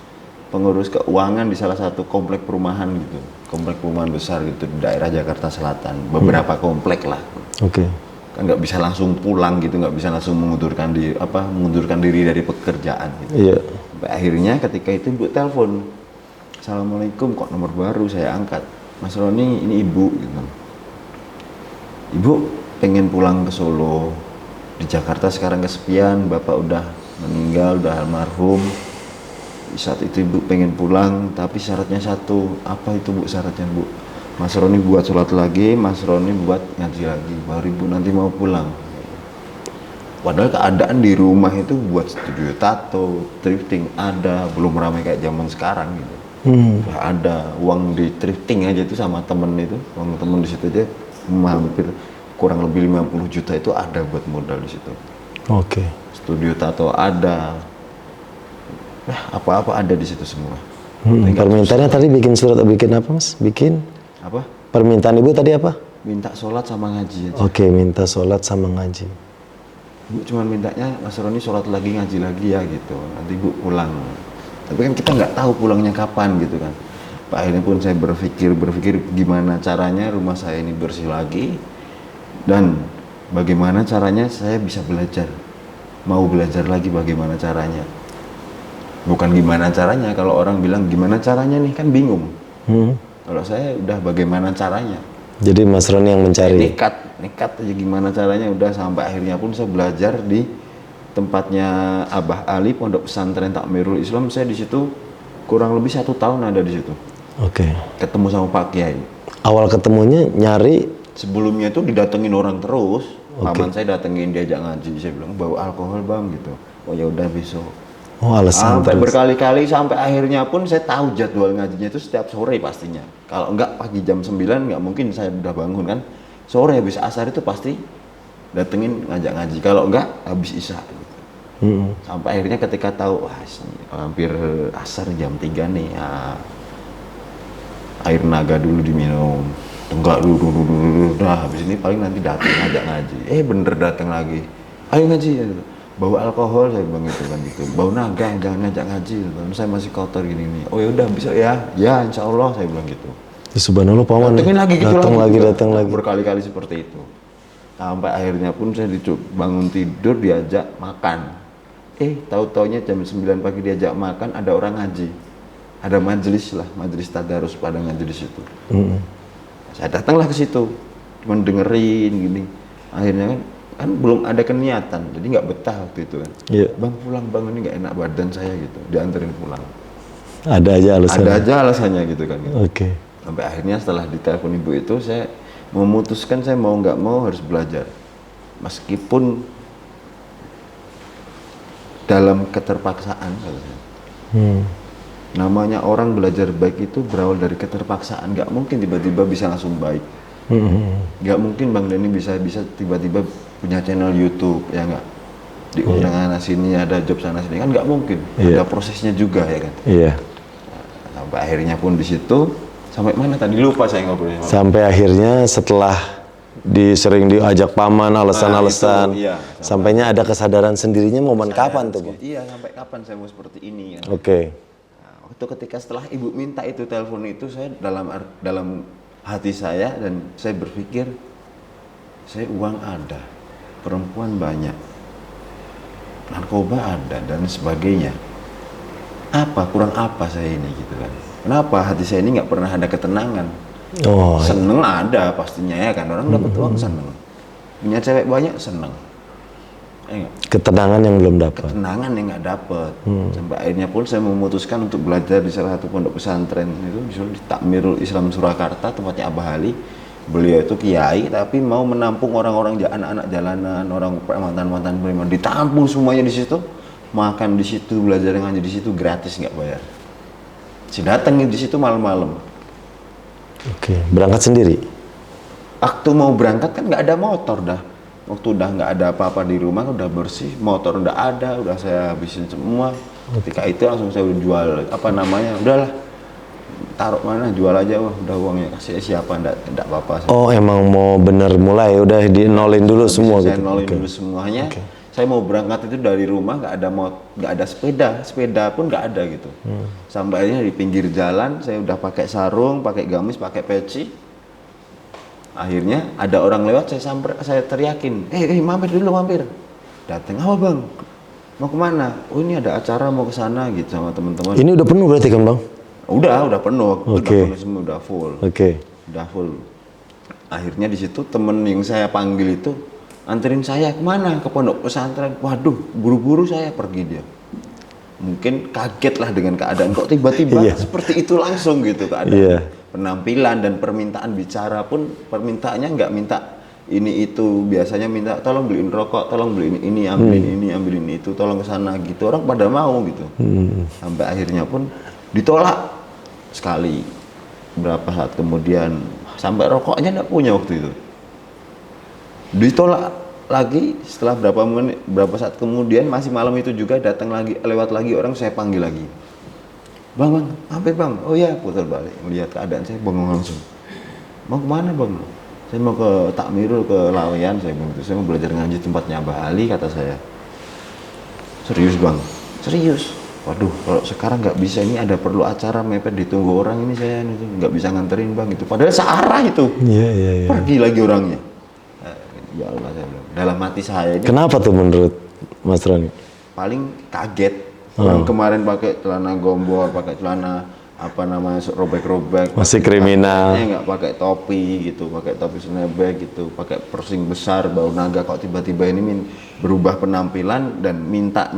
keuangan di salah satu komplek perumahan gitu. Komplek perumahan besar gitu di daerah Jakarta Selatan. Beberapa komplek lah. Oke. Kan nggak bisa langsung pulang gitu, nggak bisa langsung mengundurkan diri dari pekerjaan gitu. Iya. Sampai akhirnya ketika itu ibu telepon, Assalamualaikum, kok nomor baru, saya angkat. Mas Roni, ini ibu gitu. Ibu pengen pulang ke Solo, di Jakarta sekarang kesepian, bapak udah meninggal, udah almarhum. Di saat itu ibu pengen pulang, tapi syaratnya satu. Apa itu bu syaratnya bu? Mas Roni buat sholat lagi, Mas Roni buat ngaji lagi, baru ibu nanti mau pulang. Padahal keadaan di rumah itu buat studio tato, thrifting ada, belum ramai kayak zaman sekarang gitu. Ada uang di thrifting aja itu sama temen itu, uang temen di situ aja hampir kurang lebih 50 juta itu ada buat modal di situ. Oke. Studio tato ada, apa-apa ada di situ semua. Permintaannya tadi bikin surat, bikin apa Mas? Bikin? Apa? Permintaan ibu tadi apa? Minta sholat sama ngaji aja. Oke, minta sholat sama ngaji. Ibu cuma mintanya Mas Roni sholat lagi, ngaji lagi ya gitu. Nanti ibu pulang. Tapi kan kita nggak tahu pulangnya kapan gitu kan. Akhirnya pun saya berpikir gimana caranya rumah saya ini bersih lagi, dan bagaimana caranya saya bisa belajar. Mau belajar lagi bagaimana caranya. Bukan gimana caranya, kalau orang bilang gimana caranya nih kan bingung. Kalau saya udah bagaimana caranya. Jadi Mas Roni yang mencari. Nekat aja gimana caranya, udah sampai akhirnya pun saya belajar di tempatnya Abah Ali, Pondok Pesantren Takmirul Islam. Saya di situ kurang lebih 1 tahun ada di situ. Oke. Ketemu sama Pak Kiai. Awal ketemunya nyari. Sebelumnya itu didatengin orang terus, Paman saya datengin diajak ngaji, saya bilang bawa alkohol bang gitu. Oh ya udah besok. Oh, alasan Sampai terus. berkali-kali sampai akhirnya pun saya tahu jadwal ngajinya itu setiap sore pastinya. Kalau enggak pagi jam 9 enggak mungkin saya udah bangun kan. Sore habis asar itu pasti datengin ngajak ngaji. Kalau enggak habis isya gitu. Sampai akhirnya ketika tahu wah hampir asar jam 3 nih ya, air naga dulu diminum. Enggak dulu dah habis ini paling nanti datang ngajak ngaji. Bener datang lagi. Ayo ngaji ya. Bawa alkohol saya bilang gitu kan gitu. Bau naga jangan ngajak ngaji. Saya masih kotor gini. Oh ya udah bisa ya. Ya insya Allah saya bilang gitu. Ya, subhanallah paman. Datengin lagi gitu datang lagi. Berkali-kali seperti itu. Sampai akhirnya pun saya bangun tidur diajak makan. Tahu-taunya jam 9 pagi diajak makan ada orang ngaji. Ada majelis lah, majelis tadarus pada majelis itu. Saya datanglah ke situ. Cuman dengerin gini. Akhirnya kan belum ada keniatan. Jadi nggak betah waktu itu kan. Iya. Bang pulang bang ini nggak enak badan saya gitu. Dianterin pulang. Ada aja alasannya. Ada aja alasannya gitu kan. Gitu. Oke. Sampai akhirnya setelah ditelepon ibu itu saya memutuskan saya mau nggak mau harus belajar meskipun dalam keterpaksaan. Namanya orang belajar baik itu berawal dari keterpaksaan, nggak mungkin tiba-tiba bisa langsung baik. Nggak mungkin Bang Denny bisa tiba-tiba punya channel YouTube ya nggak, diundang sana sini ada job sana sini kan nggak mungkin. Ada prosesnya juga ya kan. Sampai akhirnya pun di situ. Sampai mana tadi lupa saya ngobrolnya. Sampai akhirnya setelah sering diajak paman alasan-alasan, sampainya ada kesadaran sendirinya momen kapan tuh Bang? Iya sampai kapan saya mau seperti ini kan. Oke. Nah, waktu ketika setelah ibu minta itu telepon itu saya dalam hati saya dan saya berpikir saya uang ada, perempuan banyak, narkoba ada dan sebagainya. Kurang apa saya ini gitu kan. Kenapa hati saya ini nggak pernah ada ketenangan? Seneng ada pastinya ya kan, orang dapat uang seneng, punya cewek banyak seneng. Ketenangan yang belum dapat. Ketenangan yang nggak dapat. Sampai akhirnya pun saya memutuskan untuk belajar di salah satu pondok pesantren itu di Takmirul Islam Surakarta, tempatnya Abah Ali. Beliau itu kiai tapi mau menampung orang-orang anak-anak jalanan, orang mantan-mantan preman, ditampung semuanya di situ, makan di situ, belajar ngaji di situ gratis nggak bayar. Saya datang di situ malam-malam. Oke, berangkat sendiri? Waktu mau berangkat kan nggak ada motor dah. Waktu udah nggak ada apa-apa di rumah, udah bersih, motor udah ada, udah saya habisin semua. Ketika itu langsung saya jual, udahlah, taruh mana, jual aja, udah uangnya kasih siapa, enggak apa-apa. Emang mau bener mulai, udah dinolin dulu semua saya gitu? Saya nolin dulu semuanya. Saya mau berangkat itu dari rumah nggak ada sepeda pun nggak ada gitu. Sampai akhirnya di pinggir jalan saya udah pakai sarung, pakai gamis, pakai peci. Akhirnya ada orang lewat, saya teriakin, mampir. Datang, apa bang? Mau kemana? Oh ini ada acara mau ke sana gitu sama teman-teman. Ini udah penuh berarti kan bang? Udah penuh. Oke. Udah penuh semua, udah full. Oke. Udah full. Akhirnya di situ temen yang saya panggil itu anterin saya kemana? Ke pondok pesantren. Waduh, buru-buru saya pergi dia. Mungkin kaget lah dengan keadaan kok tiba-tiba seperti itu langsung gitu keadaan. Penampilan dan permintaan bicara pun permintaannya nggak minta ini itu, biasanya minta tolong beliin rokok, tolong beliin ini, ambilin itu, tolong ke sana gitu. Orang pada mau gitu. Sampai akhirnya pun ditolak sekali. Berapa saat kemudian sampai rokoknya nggak punya waktu itu. Ditolak lagi setelah berapa saat kemudian masih malam itu juga lewat lagi orang, saya panggil lagi. Bang, mampir bang. Oh ya, putar balik melihat keadaan saya bengong langsung. Mau kemana bang? Saya mau ke Takmirul, ke Laweyan, saya mau belajar ngaji tempatnya Abah Ali kata saya. Serius bang? Serius. Waduh, kalau sekarang nggak bisa, ini ada perlu acara mepet ditunggu orang ini, saya nggak bisa nganterin bang itu. Padahal searah itu. Iya. Pergi lagi orangnya. Ya Allah, saya bilang. Dalam hati saya ini. Kenapa tuh menurut Mas Roni? Paling kaget. Orang kemarin pakai celana gombor, pakai celana robek-robek. Masih kriminal. Nggak pakai topi gitu, pakai topi snapback gitu, pakai piercing besar, bau naga. Kok tiba-tiba ini berubah penampilan dan minta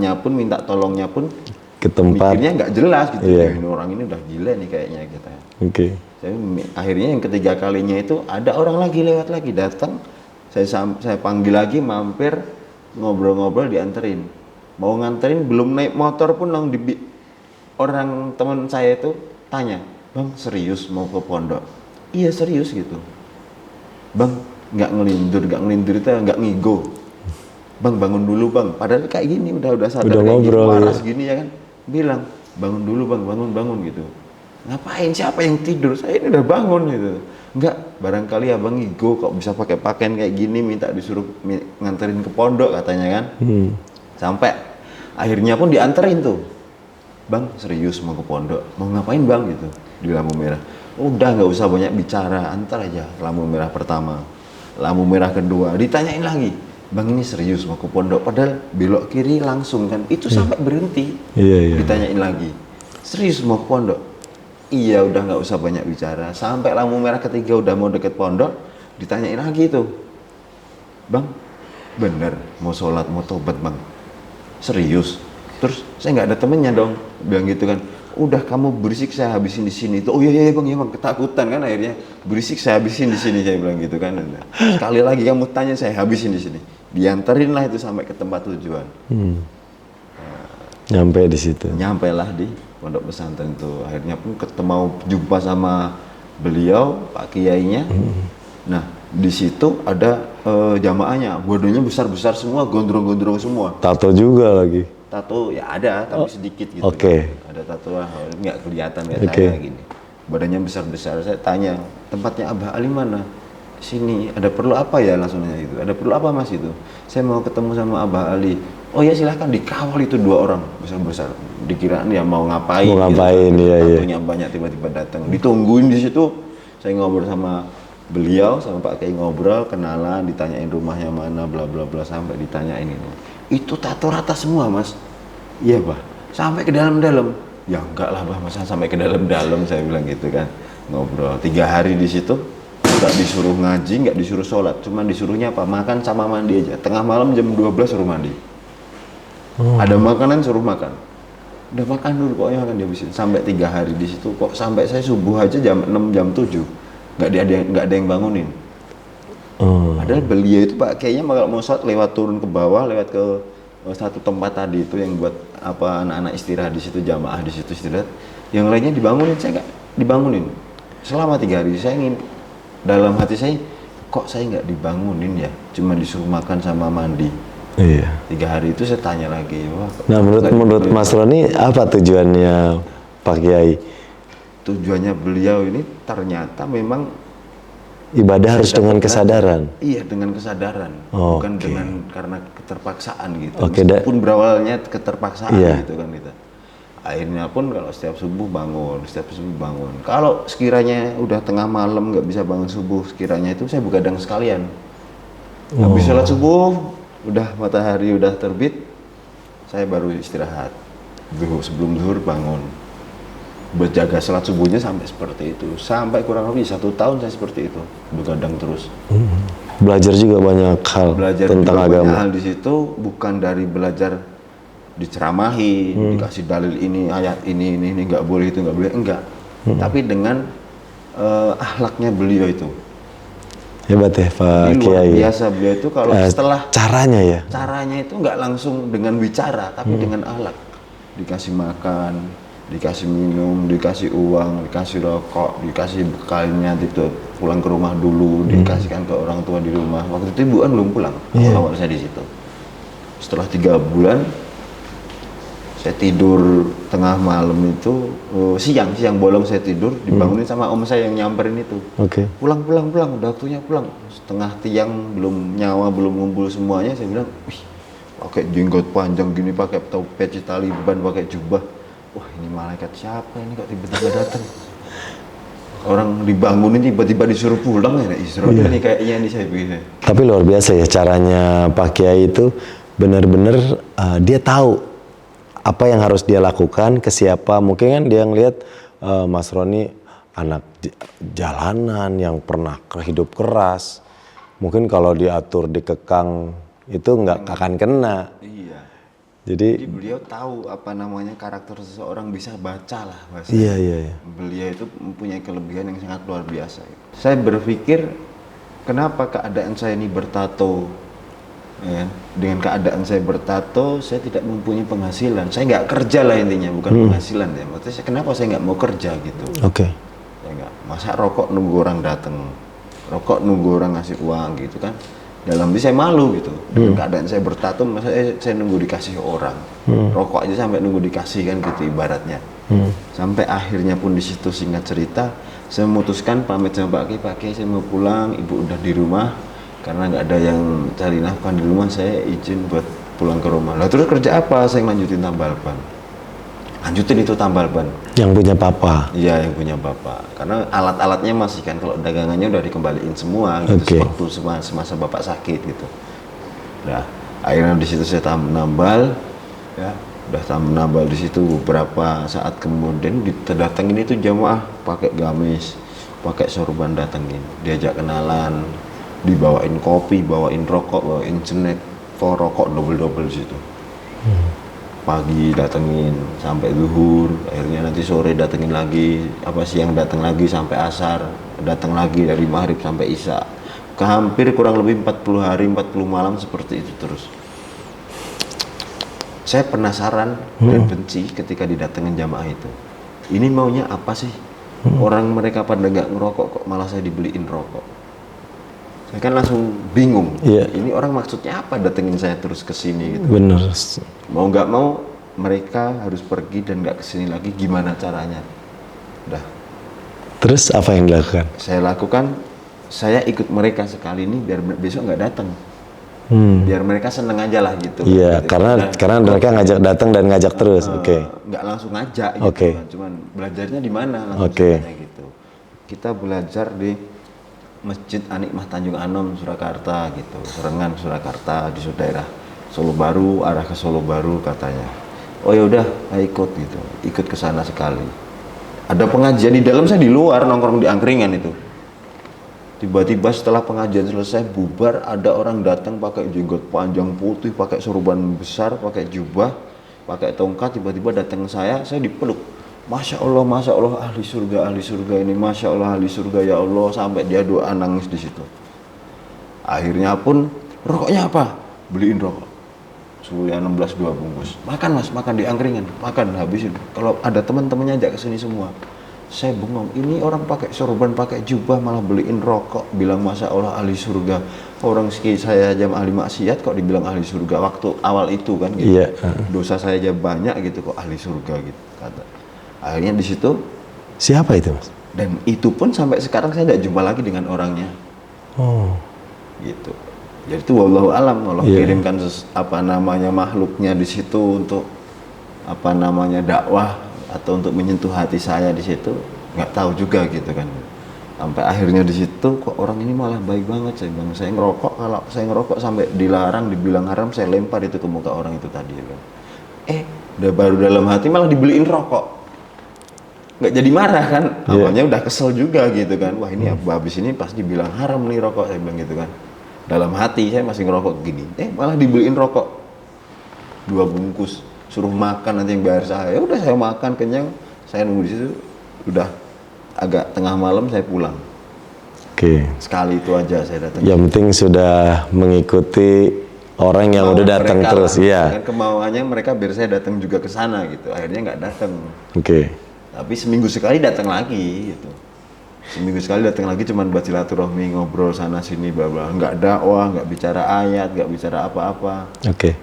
tolongnya pun ke tempat. Mikirnya nggak jelas gitu. Ini orang ini udah gila nih kayaknya gitu. Akhirnya yang ketiga kalinya itu ada orang lagi lewat lagi datang. Saya panggil lagi, mampir, ngobrol-ngobrol, dianterin. Mau nganterin, belum naik motor pun orang teman saya itu tanya, "Bang, serius mau ke pondok?" "Iya, serius," gitu. "Bang, nggak ngelindur itu nggak ngigo. Bang, bangun dulu bang." Padahal kayak gini udah sadar, udah kayak ngobrol, gini, waras ya. gini ya kan. Bilang, "Bangun dulu bang, bangun gitu." "Ngapain, siapa yang tidur? Saya ini udah bangun," gitu. "Enggak, barangkali abang ngigo kok bisa pakai pakaian kayak gini, minta disuruh nganterin ke pondok," katanya kan. Sampai akhirnya pun dianterin tuh. "Bang, serius mau ke pondok? Mau ngapain bang?" gitu, di lampu merah. "Udah, nggak usah banyak bicara, antar aja." Lampu merah pertama, lampu merah kedua, ditanyain lagi, "Bang, ini serius mau ke pondok?" Padahal belok kiri langsung kan, itu sampai berhenti. Iya. Ditanyain lagi, "Serius mau ke pondok?" "Iya, udah nggak usah banyak bicara." Sampai lampu merah ketiga udah mau deket pondok, ditanyain lagi tuh, "Bang, bener mau sholat, mau tobat bang? Serius?" Terus saya nggak ada temennya dong, bilang gitu kan. "Udah, kamu berisik, saya habisin di sini." Itu, "Oh iya bang, iya bang," ketakutan kan akhirnya. "Berisik, saya habisin di sini," saya bilang gitu kan. "Sekali lagi kamu tanya, saya habisin di sini." Dianterin lah itu sampai ke tempat tujuan. Nyampe di situ. Nyampe lah di pondok pesantren itu. Akhirnya pun jumpa sama beliau, Pak Kiainya. Nah, di situ ada jamaahnya, bodohnya besar-besar semua, gondrong-gondrong semua. Tato juga lagi. Tato ya ada, tapi sedikit gitu. Oke. Ada tato lah, nggak kelihatan kayak saya gini. Badannya besar-besar. Saya tanya, "Tempatnya Abah Ali mana?" "Sini." "Ada perlu apa ya?" Langsung nanya gitu. "Ada perlu apa mas itu?" "Saya mau ketemu sama Abah Ali." "Oh ya silahkan." Dikawal itu 2 orang besar-besar. Dikiraan ya mau ngapain. Mau ngapain, gitu. iya. Tatonya banyak, tiba-tiba datang. Ditungguin di situ. Saya ngobrol sama beliau, sama Pak Kiai, ngobrol, kenalan, ditanyain rumahnya mana, bla bla bla, sampai ditanyain ini. Itu tato rata semua mas. "Iya bah, sampai ke dalam-dalam." "Ya enggak lah bah, masa sampai ke dalam-dalam," saya bilang gitu kan. Ngobrol 3 hari di situ, nggak disuruh ngaji, nggak disuruh sholat, cuman disuruhnya apa, makan sama mandi aja. Tengah malam jam 12 suruh mandi. Ada makanan suruh makan. Udah makan dulu, pokoknya makan dihabisin. Sampai 3 hari di situ, kok sampai saya subuh aja jam 6, jam 7 nggak ada yang bangunin. Padahal beliau itu Pak kayaknya kalau mau sholat lewat turun ke bawah, lewat ke satu tempat tadi itu yang buat apa anak-anak istirahat di situ, jamaah di situ istirahat. Yang lainnya dibangunin, saya nggak dibangunin. Selama 3 hari saya ingin, dalam hati saya, kok saya nggak dibangunin ya, cuma disuruh makan sama mandi. Iya. 3 hari itu saya tanya lagi, wah. Nah, menurut Mas Roni apa tujuannya Pak Kiai? Tujuannya beliau ini ternyata memang Ibadah harus dengan kesadaran. Iya, dengan kesadaran, bukan dengan karena keterpaksaan gitu. Meskipun berawalnya keterpaksaan gitu kan kita. Akhirnya pun kalau setiap subuh bangun. Kalau sekiranya udah tengah malam nggak bisa bangun subuh, sekiranya itu saya begadang sekalian. Habis sholat subuh, udah matahari udah terbit, saya baru istirahat. Sebelum zuhur bangun. Berjaga sholat subuhnya sampai seperti itu, sampai kurang lebih 1 tahun saya seperti itu, begadang terus. Belajar juga banyak hal tentang agama. Banyak hal di situ, bukan dari belajar diceramahi, dikasih dalil ini, ayat ini nggak boleh, itu nggak boleh, enggak. Tapi dengan akhlaknya beliau itu. Hebat ya Pak Kiai. Luar biasa beliau itu kalau setelah caranya itu nggak langsung dengan bicara, tapi dengan akhlak. Dikasih makan, dikasih minum, dikasih uang, dikasih rokok, dikasih bekalnya itu pulang ke rumah dulu, dikasihkan ke orang tua di rumah. Waktu itu ibu kan belum pulang, awal saya di situ. Setelah 3 bulan, saya tidur tengah malam itu, siang bolong saya tidur, dibangunin sama om saya yang nyamperin itu. Pulang, udah waktunya pulang. Setengah tiang belum nyawa, belum ngumpul semuanya, saya bilang, wih, pakai jenggot panjang gini, pakai peci Taliban, pakai jubah. Wah, ini malaikat siapa ini kok tiba-tiba datang? Orang dibangunin tiba-tiba disuruh pulang ya, Israel ini kayaknya ini saya begini. Tapi luar biasa ya caranya Pak Kiai itu, benar-benar dia tahu apa yang harus dia lakukan ke siapa. Mungkin kan dia ngelihat Mas Roni anak jalanan yang pernah hidup keras. Mungkin kalau diatur dikekang itu nggak akan kena. Iya. Jadi beliau tahu apa namanya karakter seseorang, bisa baca lah bahasa. Iya. Beliau itu mempunyai kelebihan yang sangat luar biasa. Saya berpikir kenapa keadaan saya ini bertato, ya, dengan keadaan saya bertato saya tidak mempunyai penghasilan, saya nggak kerja lah intinya, bukan penghasilan ya, maksudnya kenapa saya nggak mau kerja gitu. Oke. Ya nggak, masa rokok nunggu orang datang, rokok nunggu orang ngasih uang gitu kan, dalam diri saya malu gitu, dengan keadaan saya bertato masa saya nunggu dikasih orang, rokok aja sampai nunggu dikasih kan gitu ibaratnya. Sampai akhirnya pun di situ singkat cerita saya memutuskan pamit sama Pak Ki, saya mau pulang, ibu udah di rumah, karena nggak ada yang cari nafkah di rumah, saya izin buat pulang ke rumah. Lah terus kerja apa? Saya lanjutin tambal ban. Lanjutin itu tambal ban. Yang punya papa. Iya, yang punya bapak. Karena alat-alatnya masih kan, kalau dagangannya udah dikembaliin semua gitu, waktu semasa bapak sakit gitu. Nah, akhirnya di situ saya nambal, ya, udah nambal di situ beberapa saat kemudian datangin itu jamaah pakai gamis, pakai sorban datengin, diajak kenalan, dibawain kopi, bawain rokok, bawain snack, rokok double di situ. Pagi datengin sampai zuhur, akhirnya nanti sore datengin lagi, siang dateng lagi sampai asar, datang lagi dari maghrib sampai isya. Hampir kurang lebih 40 hari, 40 malam seperti itu terus. Saya penasaran dan benci ketika didatengin jamaah itu. Ini maunya apa sih? Orang mereka pada nggak ngerokok kok malah saya dibeliin rokok. Saya kan langsung bingung. Yeah. Ini orang maksudnya apa datengin saya terus ke sini gitu. Bener. Mau nggak mau mereka harus pergi dan nggak kesini lagi, gimana caranya? Udah. Terus apa yang dilakukan? Saya lakukan, saya ikut mereka sekali ini biar besok nggak datang. Biar mereka seneng aja lah gitu. Iya, gitu. karena mereka ngajak datang dan ngajak terus. Oke. Nggak langsung ngajak gitu. Oke. Kan. Cuman belajarnya di mana langsung gitu. Kita belajar di Masjid An-Nikmah Tanjung Anom Surakarta gitu, Serengan Surakarta, di daerah Solo Baru, arah ke Solo Baru katanya. Oh ya udah, saya ikut gitu, ikut ke sana sekali. Ada pengajian di dalam, saya di luar nongkrong di angkringan itu. Tiba-tiba setelah pengajian selesai bubar, ada orang datang pakai jenggot panjang putih, pakai sorban besar, pakai jubah, pakai tongkat, tiba-tiba datang saya dipeluk. Masya Allah ahli surga ini, Masya Allah ahli surga ya Allah, sampai dia doa nangis di situ. Akhirnya pun rokoknya apa? Beliin rokok. Suhunya 16 2 bungkus. Makan mas, makan di angkringan, makan habisin. Kalau ada teman-temannya ajak ke sini semua. Saya bengong, ini orang pakai sorban, pakai jubah malah beliin rokok, bilang Masya Allah ahli surga. Orang saya aja ahli maksiat kok dibilang ahli surga waktu awal itu kan gitu. Yeah. Dosa saya aja banyak gitu kok ahli surga gitu kata. Akhirnya di situ siapa itu mas? Dan itu pun sampai sekarang saya tidak jumpa lagi dengan orangnya. Oh. Gitu. Jadi itu wallahu alam, Allah kirimkan makhluknya di situ untuk dakwah atau untuk menyentuh hati saya di situ, nggak tahu juga gitu kan. Sampai akhirnya di situ kok orang ini malah baik banget, saya bilang saya ngerokok, kalau saya ngerokok sampai dilarang, dibilang haram, saya lempar itu ke muka orang itu tadi kan. Udah baru dalam hati malah dibeliin rokok. Nggak jadi marah kan, awalnya udah kesel juga gitu kan, wah ini habis ini pasti dibilang haram nih rokok, saya bilang gitu kan. Dalam hati saya masih ngerokok gini, malah dibeliin rokok 2 bungkus, suruh makan nanti yang bayar saya. Ya udah saya makan kenyang, saya nunggu di situ, udah agak tengah malam saya pulang. Oke. Sekali itu aja saya datang. Yang penting sudah mengikuti orang yang udah datang terus, iya. Kemauannya mereka biar saya datang juga ke sana gitu, akhirnya nggak datang. Oke. Tapi seminggu sekali datang lagi gitu. Seminggu sekali datang lagi cuman buat silaturahmi, ngobrol sana sini bla bla. Enggak dakwah, enggak bicara ayat, enggak bicara apa-apa. Oke.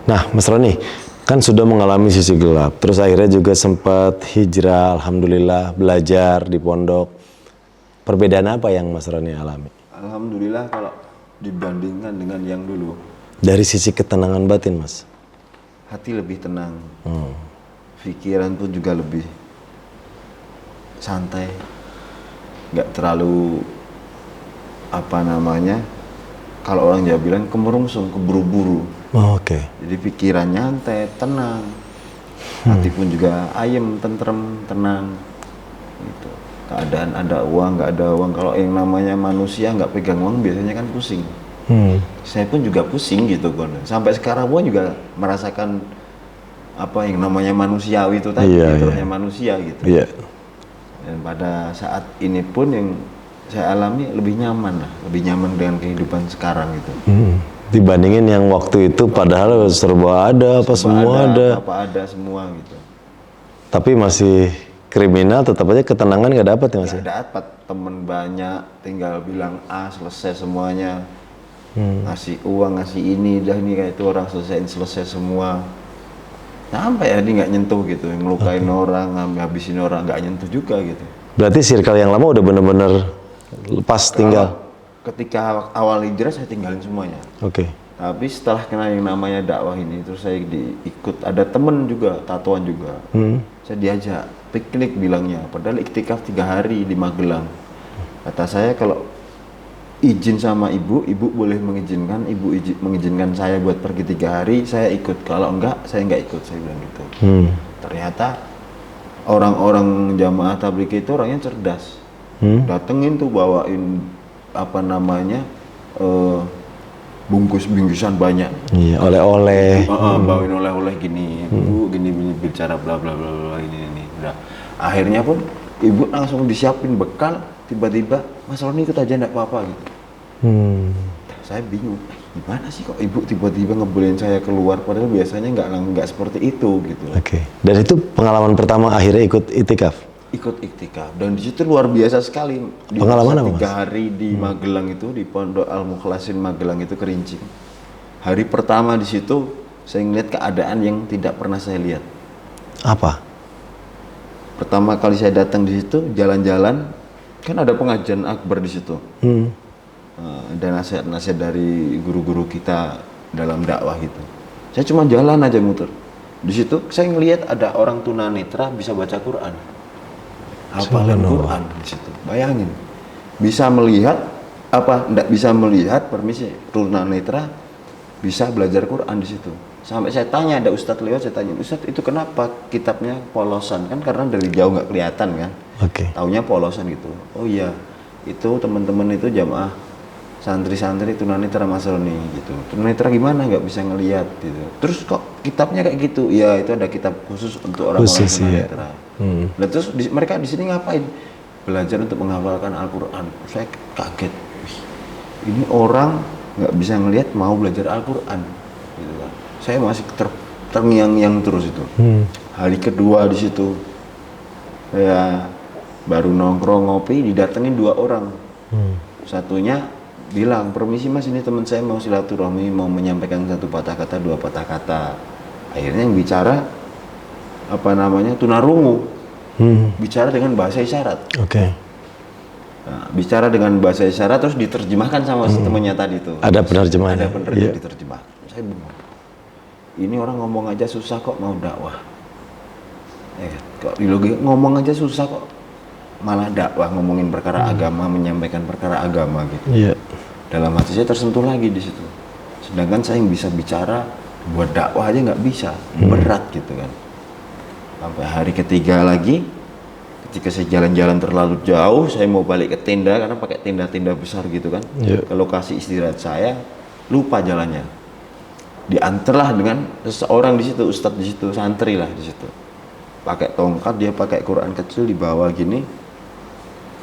Nah, Mas Roni kan sudah mengalami sisi gelap. Terus akhirnya juga sempat hijrah, alhamdulillah, belajar di pondok. Perbedaan apa yang Mas Roni alami? Alhamdulillah kalau dibandingkan dengan yang dulu. Dari sisi ketenangan batin, Mas. Hati lebih tenang. Pikiran pun juga lebih santai, nggak terlalu kalau orang Jawa bilang kemerungsung, keburu-buru. Oke. Jadi pikiran nyantai, tenang, hati pun juga ayem, tentrem, tenang. Gitu. Keadaan ada uang, nggak ada uang. Kalau yang namanya manusia nggak pegang uang biasanya kan pusing. Saya pun juga pusing gitu kan. Sampai sekarang pun juga merasakan yang namanya manusiawi itu tadi, manusia gitu. Iya. Dan pada saat ini pun yang saya alami lebih nyaman lah, lebih nyaman dengan kehidupan sekarang gitu. Dibandingin yang waktu itu padahal serba ada, apa semua ada. Apa ada semua gitu. Tapi masih kriminal, tetap aja ketenangan nggak dapat ya Mas? Nggak dapat, temen banyak, tinggal bilang selesai semuanya. Ngasih uang, ngasih ini, dah ini kayak itu orang selesai semua. Sampai ya dia nggak nyentuh gitu, ngelukain orang, ngabisin orang, nggak nyentuh juga gitu. Berarti circle yang lama udah bener-bener lepas tinggal? Ketika awal hijrah saya tinggalin semuanya. Oke. Tapi setelah kenal yang namanya dakwah ini, terus saya ikut, ada temen juga, tatoan juga. Saya diajak piknik bilangnya, padahal iktikaf 3 hari di Magelang. Kata saya kalau izin sama ibu boleh mengizinkan, mengizinkan saya buat pergi 3 hari, saya ikut. Kalau enggak, saya enggak ikut, saya bilang gitu. Ternyata orang-orang jamaah tabligh itu orangnya cerdas. Datengin tuh bawain apa namanya bungkus-bungkusan banyak. Iya, oleh-oleh. Bawain oleh-oleh gini, bu, gini bicara bla bla bla bla ini. Udah. Akhirnya pun ibu langsung disiapin bekal. Tiba-tiba Mas Roni ikut aja enggak apa-apa gitu. Saya bingung, gimana sih kok ibu tiba-tiba ngebolehin saya keluar padahal biasanya nggak seperti itu gitu. Oke. Dan itu pengalaman pertama akhirnya ikut itikaf? Ikut iktikaf dan di situ luar biasa sekali. Di pengalaman apa, Mas? 3 hari di Magelang itu, di Pondok Al Mukhlasin Magelang itu, Kerincing. Hari pertama di situ saya ngeliat keadaan yang tidak pernah saya lihat. Apa? Pertama kali saya datang di situ, jalan-jalan, kan ada pengajian akbar di situ. Ada nasihat-nasihat dari guru-guru kita dalam dakwah itu. Saya cuma jalan aja muter. Di situ saya ngelihat ada orang tunanetra bisa baca Quran. Hafalan Quran di situ. Bayangin. Bisa melihat enggak bisa melihat, permisi, tunanetra bisa belajar Quran di situ. Sampai saya tanya, ada ustadz lewat, saya tanya, "Ustadz, itu kenapa kitabnya polosan?" Kan karena dari jauh nggak kelihatan kan. Oke. Taunya polosan gitu. Oh iya, itu teman-teman itu jamaah santri-santri tunanetra Mas Roni gitu. Tunanetra gimana nggak bisa ngelihat gitu. Terus kok kitabnya kayak gitu? Ya itu ada kitab khusus untuk orang-orang tunanetra. Nah, terus mereka di sini ngapain? Belajar untuk menghafalkan Al-Quran. Saya kaget. Wih, ini orang nggak bisa ngelihat mau belajar Al-Quran gitu kan. Saya masih terngiang-ngiang terus itu. Hari kedua di situ saya baru nongkrong ngopi, didatengin 2 orang. Satunya bilang, "Permisi Mas, ini teman saya mau silaturahmi, mau menyampaikan 1 patah kata, 2 patah kata." Akhirnya yang bicara apa namanya tunarungu, bicara dengan bahasa isyarat. Oke. Nah, bicara dengan bahasa isyarat terus diterjemahkan sama temannya tadi itu. Ada penerjemahnya. Ada penerjemah diterjemah. Saya bingung. Ini orang ngomong aja susah kok mau dakwah. Kok ngomong aja susah kok malah dakwah, ngomongin perkara agama, menyampaikan perkara agama gitu. Iya. Dalam hati saya tersentuh lagi di situ. Sedangkan saya yang bisa bicara buat dakwah aja nggak bisa, berat gitu kan. Sampai hari ketiga lagi, ketika saya jalan-jalan terlalu jauh, saya mau balik ke tenda karena pakai tenda-tenda besar gitu kan. Ke lokasi istirahat saya, lupa jalannya. Diantarlah dengan seseorang di situ, ustadz di situ, santri lah di situ. Pakai tongkat, dia pakai Quran kecil di bawah gini.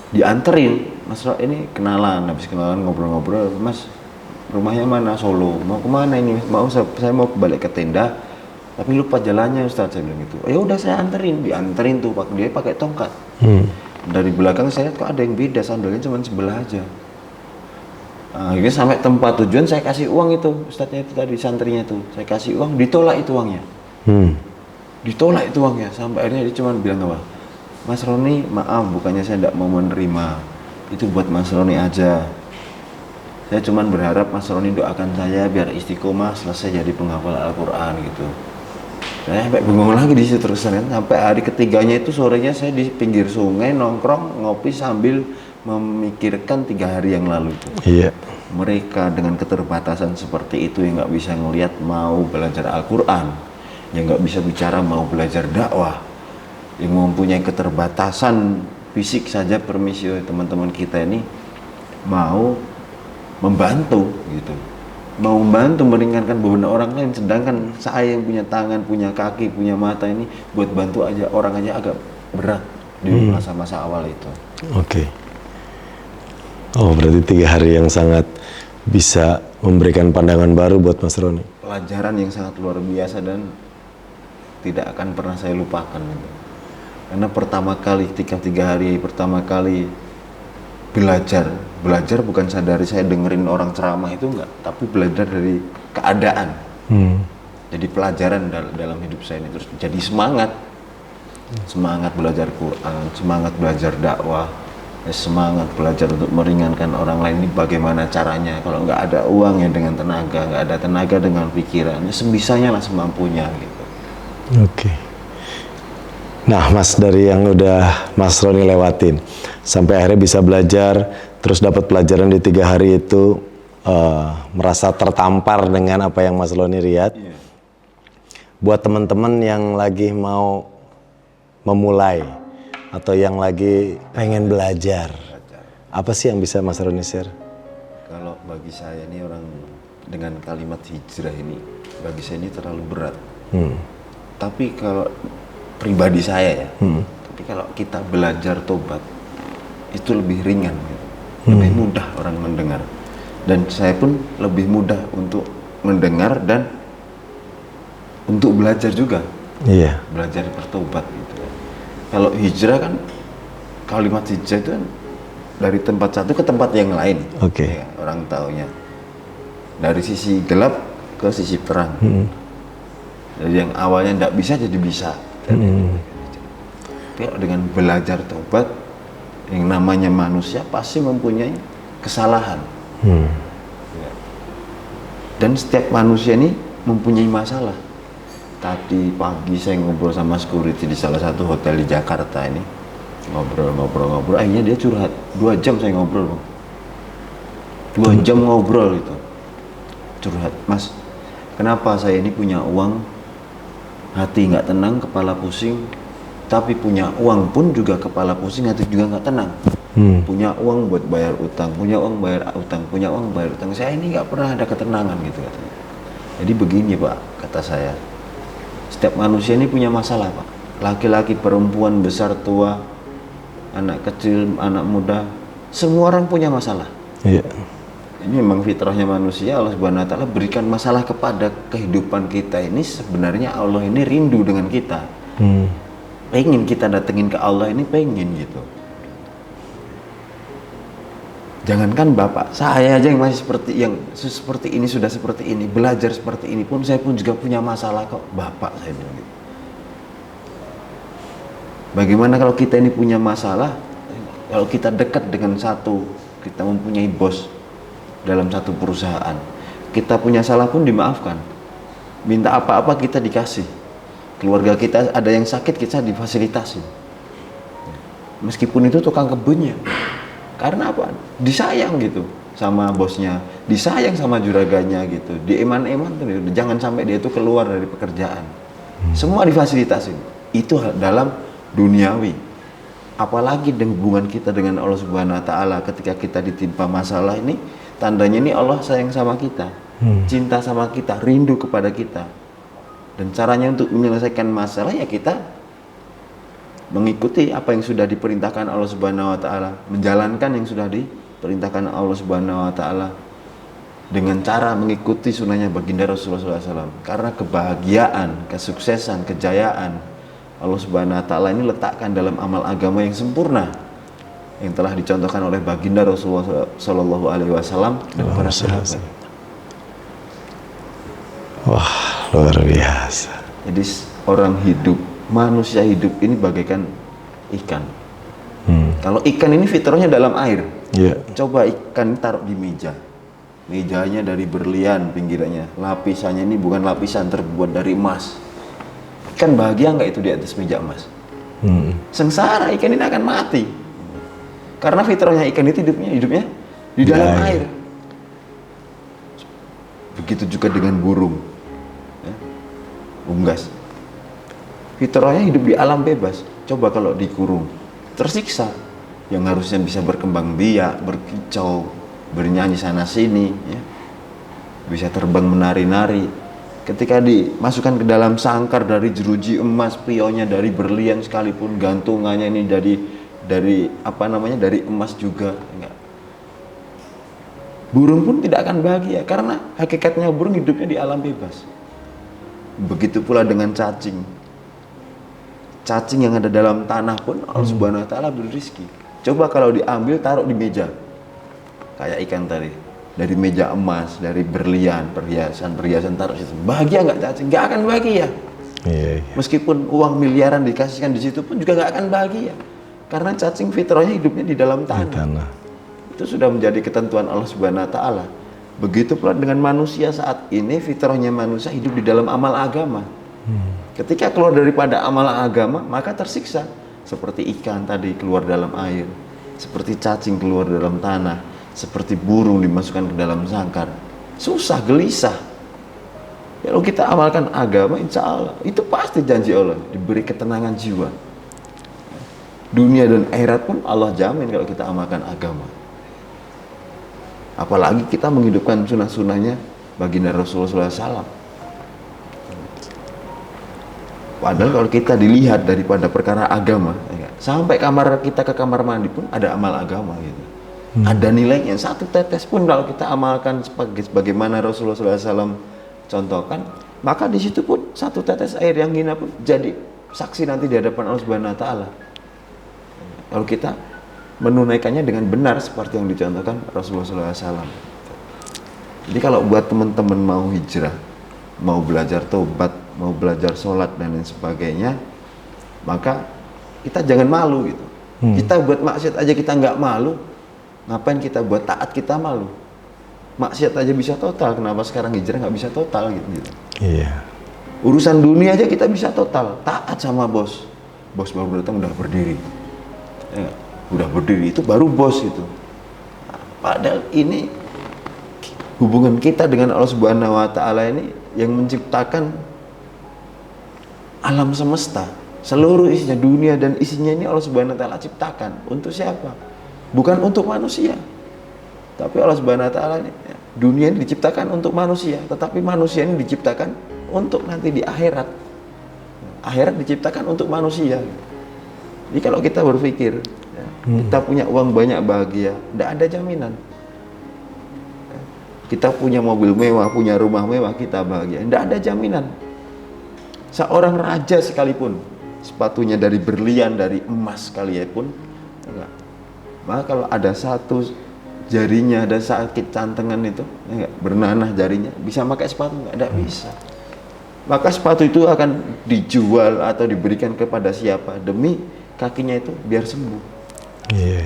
Dianterin, Mas ini kenalan, habis kenalan ngobrol-ngobrol, "Mas, rumahnya mana? Solo. Mau kemana ini? Saya mau balik ke tenda, tapi lupa jalannya Ustaz," saya bilang gitu. "Ya udah saya dianterin tuh, dia pakai tongkat." Dari belakang saya lihat kok ada yang beda, sandalnya cuma sebelah aja. Akhirnya sampai tempat tujuan saya kasih uang itu, Ustadznya itu tadi, santrinya itu, saya kasih uang, ditolak itu uangnya. Ditolak itu uangnya, sampai akhirnya dia cuma bilang apa? "Mas Roni, maaf, bukannya saya tidak mau menerima, itu buat Mas Roni aja. Saya cuma berharap Mas Roni doakan saya biar istiqomah selesai jadi penghafal Al-Quran gitu." Saya sampai bingung lagi di situ terusan kan. Sampai hari ketiganya itu sorenya saya di pinggir sungai nongkrong ngopi sambil memikirkan 3 hari yang lalu itu. Iya. Mereka dengan keterbatasan seperti itu yang nggak bisa ngelihat mau belajar Al-Quran, yang nggak bisa bicara mau belajar dakwah, yang mempunyai keterbatasan fisik saja, permisi teman-teman kita ini mau membantu gitu, mau membantu meringankan beban orang lain, sedangkan saya yang punya tangan, punya kaki, punya mata ini buat bantu aja orang aja agak berat di masa-masa awal itu. Oke. Oh, berarti 3 hari yang sangat bisa memberikan pandangan baru buat Mas Roni. Pelajaran yang sangat luar biasa dan tidak akan pernah saya lupakan gitu. Karena pertama kali ketika 3 hari pertama kali belajar bukan dari saya dengerin orang ceramah itu enggak, tapi belajar dari keadaan. Jadi pelajaran dalam hidup saya ini, terus jadi semangat belajar Quran, semangat belajar dakwah, semangat belajar untuk meringankan orang lain. Ini bagaimana caranya, kalau nggak ada uang ya dengan tenaga, nggak ada tenaga dengan pikiran, ya sebisanya lah, semampunya gitu. Oke. Nah, Mas, dari yang udah Mas Roni lewatin sampai akhirnya bisa belajar, terus dapat pelajaran di 3 hari itu, merasa tertampar dengan apa yang Mas Roni lihat. Buat teman-teman yang lagi mau memulai atau yang lagi pengen belajar, apa sih yang bisa Mas Roni share? Kalau bagi saya ini, orang dengan kalimat hijrah ini, bagi saya ini terlalu berat. Tapi kalau pribadi saya ya, tapi kalau kita belajar tobat itu lebih ringan gitu. Lebih mudah orang mendengar, dan saya pun lebih mudah untuk mendengar dan untuk belajar juga. Iya. Belajar bertobat gitu. Kalau hijrah kan, kalimat hijrah itu kan dari tempat satu ke tempat yang lain. Oke. Ya, orang taunya dari sisi gelap ke sisi terang. Dari yang awalnya tidak bisa jadi bisa. Tapi dengan belajar tobat, yang namanya manusia pasti mempunyai kesalahan. Ya. Dan setiap manusia ini mempunyai masalah. Tadi pagi saya ngobrol sama security di salah satu hotel di Jakarta ini, ngobrol, akhirnya dia curhat. 2 jam saya ngobrol, Bang. 2 jam ngobrol itu, curhat. Mas, kenapa saya ini punya uang, hati nggak tenang, kepala pusing, tapi punya uang pun juga kepala pusing, hati juga nggak tenang. Punya uang buat bayar utang, punya uang bayar utang, punya uang bayar utang. Saya ini nggak pernah ada ketenangan gitu katanya. Jadi begini Pak, kata saya, setiap manusia ini punya masalah Pak. Laki-laki, perempuan, besar, tua, anak kecil, anak muda, semua orang punya masalah. Iya. Ini memang fitrahnya manusia. Allah Subhanahu wa taala berikan masalah kepada kehidupan kita ini. Sebenarnya Allah ini rindu dengan kita. Pengen kita datengin ke Allah ini, pengen gitu. Jangankan Bapak, saya aja yang masih seperti ini, sudah seperti ini, belajar seperti ini pun, saya pun juga punya masalah kok, Bapak, saya bilang gitu. Bagaimana kalau kita ini punya masalah, kalau kita dekat dengan kita mempunyai bos dalam satu perusahaan, kita punya salah pun dimaafkan, minta apa-apa kita dikasih, keluarga kita ada yang sakit kita difasilitasi, meskipun itu tukang kebunnya. Karena apa? Disayang gitu sama bosnya, disayang sama juraganya gitu, dieman-eman tuh, jangan sampai dia itu keluar dari pekerjaan. Semua difasilitasi. Itu dalam duniawi. Apalagi dengan hubungan kita dengan Allah Subhanahu wa taala, ketika kita ditimpa masalah ini, tandanya ini Allah sayang sama kita, cinta sama kita, rindu kepada kita. Dan caranya untuk menyelesaikan masalah ya kita mengikuti apa yang sudah diperintahkan Allah Subhanahu wa taala, menjalankan yang sudah diperintahkan Allah Subhanahu wa taala dengan cara mengikuti sunnahnya baginda Rasulullah SAW. Karena kebahagiaan, kesuksesan, kejayaan Allah Subhanahu wa taala ini letakkan dalam amal agama yang sempurna yang telah dicontohkan oleh baginda Rasulullah Shallallahu alaihi wasallam dan para sahabat. Wah, luar biasa. Jadi orang hidup, manusia hidup ini bagaikan ikan. Kalau ikan ini fitrahnya dalam air. Coba ikan taruh di meja. Mejanya dari berlian pinggirannya. Lapisannya ini bukan lapisan terbuat dari emas. Ikan bahagia nggak itu di atas meja emas? Sengsara, ikan ini akan mati. Karena fitrahnya ikan itu hidupnya di dalam air. Begitu juga dengan burung. Unggas. Fitrahnya hidup di alam bebas. Coba kalau dikurung, tersiksa. Yang harusnya bisa berkembang biak, berkicau, bernyanyi sana sini, ya. Bisa terbang menari-nari. Ketika dimasukkan ke dalam sangkar dari jeruji emas, pionnya dari berlian sekalipun, gantungannya ini dari emas juga, enggak. Burung pun tidak akan bahagia karena hakikatnya burung hidupnya di alam bebas. Begitu pula dengan cacing. Cacing yang ada dalam tanah pun Allah Subhanahu wa taala beri rezeki. Coba kalau diambil taruh di meja. Kayak ikan tadi. Dari meja emas, dari berlian, perhiasan taruh situ. Bahagia nggak cacing? Nggak akan bahagia. Iya. Meskipun uang miliaran dikasihkan di situ pun juga nggak akan bahagia. Karena cacing fitrahnya hidupnya di dalam tanah. Itu sudah menjadi ketentuan Allah Subhanahu wa taala. Begitu pula dengan manusia saat ini, fitrahnya manusia hidup di dalam amal agama. Ketika keluar daripada amal agama, maka tersiksa. Seperti ikan tadi keluar dalam air, seperti cacing keluar dalam tanah, seperti burung dimasukkan ke dalam sangkar. Susah, gelisah. Kalau kita amalkan agama, insya Allah itu pasti janji Allah, diberi ketenangan jiwa. Dunia dan akhirat pun Allah jamin kalau kita amalkan agama. Apalagi kita menghidupkan sunnah-sunnahnya baginda Rasulullah SAW. Padahal kalau kita dilihat daripada perkara agama, sampai kita ke kamar mandi pun ada amal agama gitu. Ada nilainya, satu tetes pun kalau kita amalkan sebagaimana Rasulullah SAW contohkan, maka di situ pun satu tetes air yang hina pun jadi saksi nanti di hadapan Allah Subhanahu wa taala. Kalau kita menunaikannya dengan benar seperti yang dicontohkan Rasulullah SAW. Jadi kalau buat teman-teman mau hijrah, mau belajar tobat, mau belajar sholat dan lain sebagainya, maka kita jangan malu gitu. Kita buat maksiat aja kita nggak malu, ngapain kita buat taat kita malu? Maksiat aja bisa total, kenapa sekarang hijrah nggak bisa total gitu? Iya. Urusan dunia aja kita bisa total, taat sama bos. Bos baru datang udah berdiri. Ya, udah berdiri itu baru bos itu. Nah, padahal ini hubungan kita dengan Allah Subhanahu wa taala ini yang menciptakan alam semesta, seluruh isinya, dunia dan isinya ini Allah Subhanahu wa taala ciptakan. Untuk siapa? Bukan untuk manusia. Tapi Allah Subhanahu wa taala ini, dunia ini diciptakan untuk manusia, tetapi manusia ini diciptakan untuk nanti di akhirat. Akhirat diciptakan untuk manusia. Jadi kalau kita berpikir kita punya uang banyak bahagia, tidak ada jaminan. Kita punya mobil mewah, punya rumah mewah, kita bahagia, tidak ada jaminan. Seorang raja sekalipun, sepatunya dari berlian, dari emas sekalipun, enggak. Maka kalau ada satu jarinya ada sakit cantengan itu, enggak, bernanah jarinya, bisa pakai sepatu enggak? Tidak bisa. Maka sepatu itu akan dijual atau diberikan kepada siapa demi kakinya itu biar sembuh. Iya.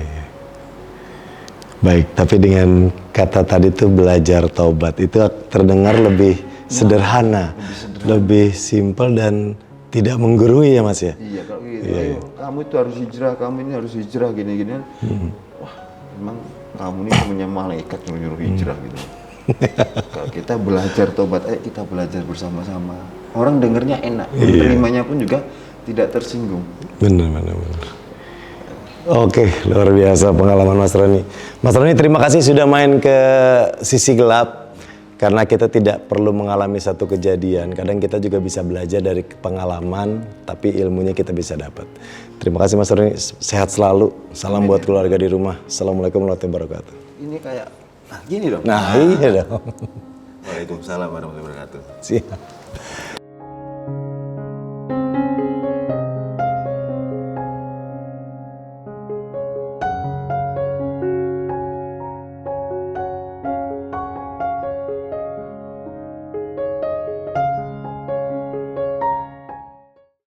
Baik, tapi dengan kata tadi tuh belajar taubat itu terdengar lebih sederhana, lebih simpel dan tidak menggurui ya Mas ya. Iya, kalau gitu. Ayo, kamu itu harus hijrah, kamu ini harus hijrah gini-gini. Wah, memang kamu ini punya malaikat nyuruh hijrah gitu. Kalau kita belajar taubat, kita belajar bersama-sama. Orang dengernya enak, terimanya pun juga tidak tersinggung. Benar. Oke, luar biasa pengalaman Mas Roni. Mas Roni, terima kasih sudah main ke sisi gelap. Karena kita tidak perlu mengalami satu kejadian. Kadang kita juga bisa belajar dari pengalaman, tapi ilmunya kita bisa dapat. Terima kasih Mas Roni, sehat selalu. Salam buat keluarga di rumah. Assalamualaikum warahmatullahi wabarakatuh. Ini kayak, gini dong. Nah iya dong. Waalaikumsalam warahmatullahi wabarakatuh. Siap.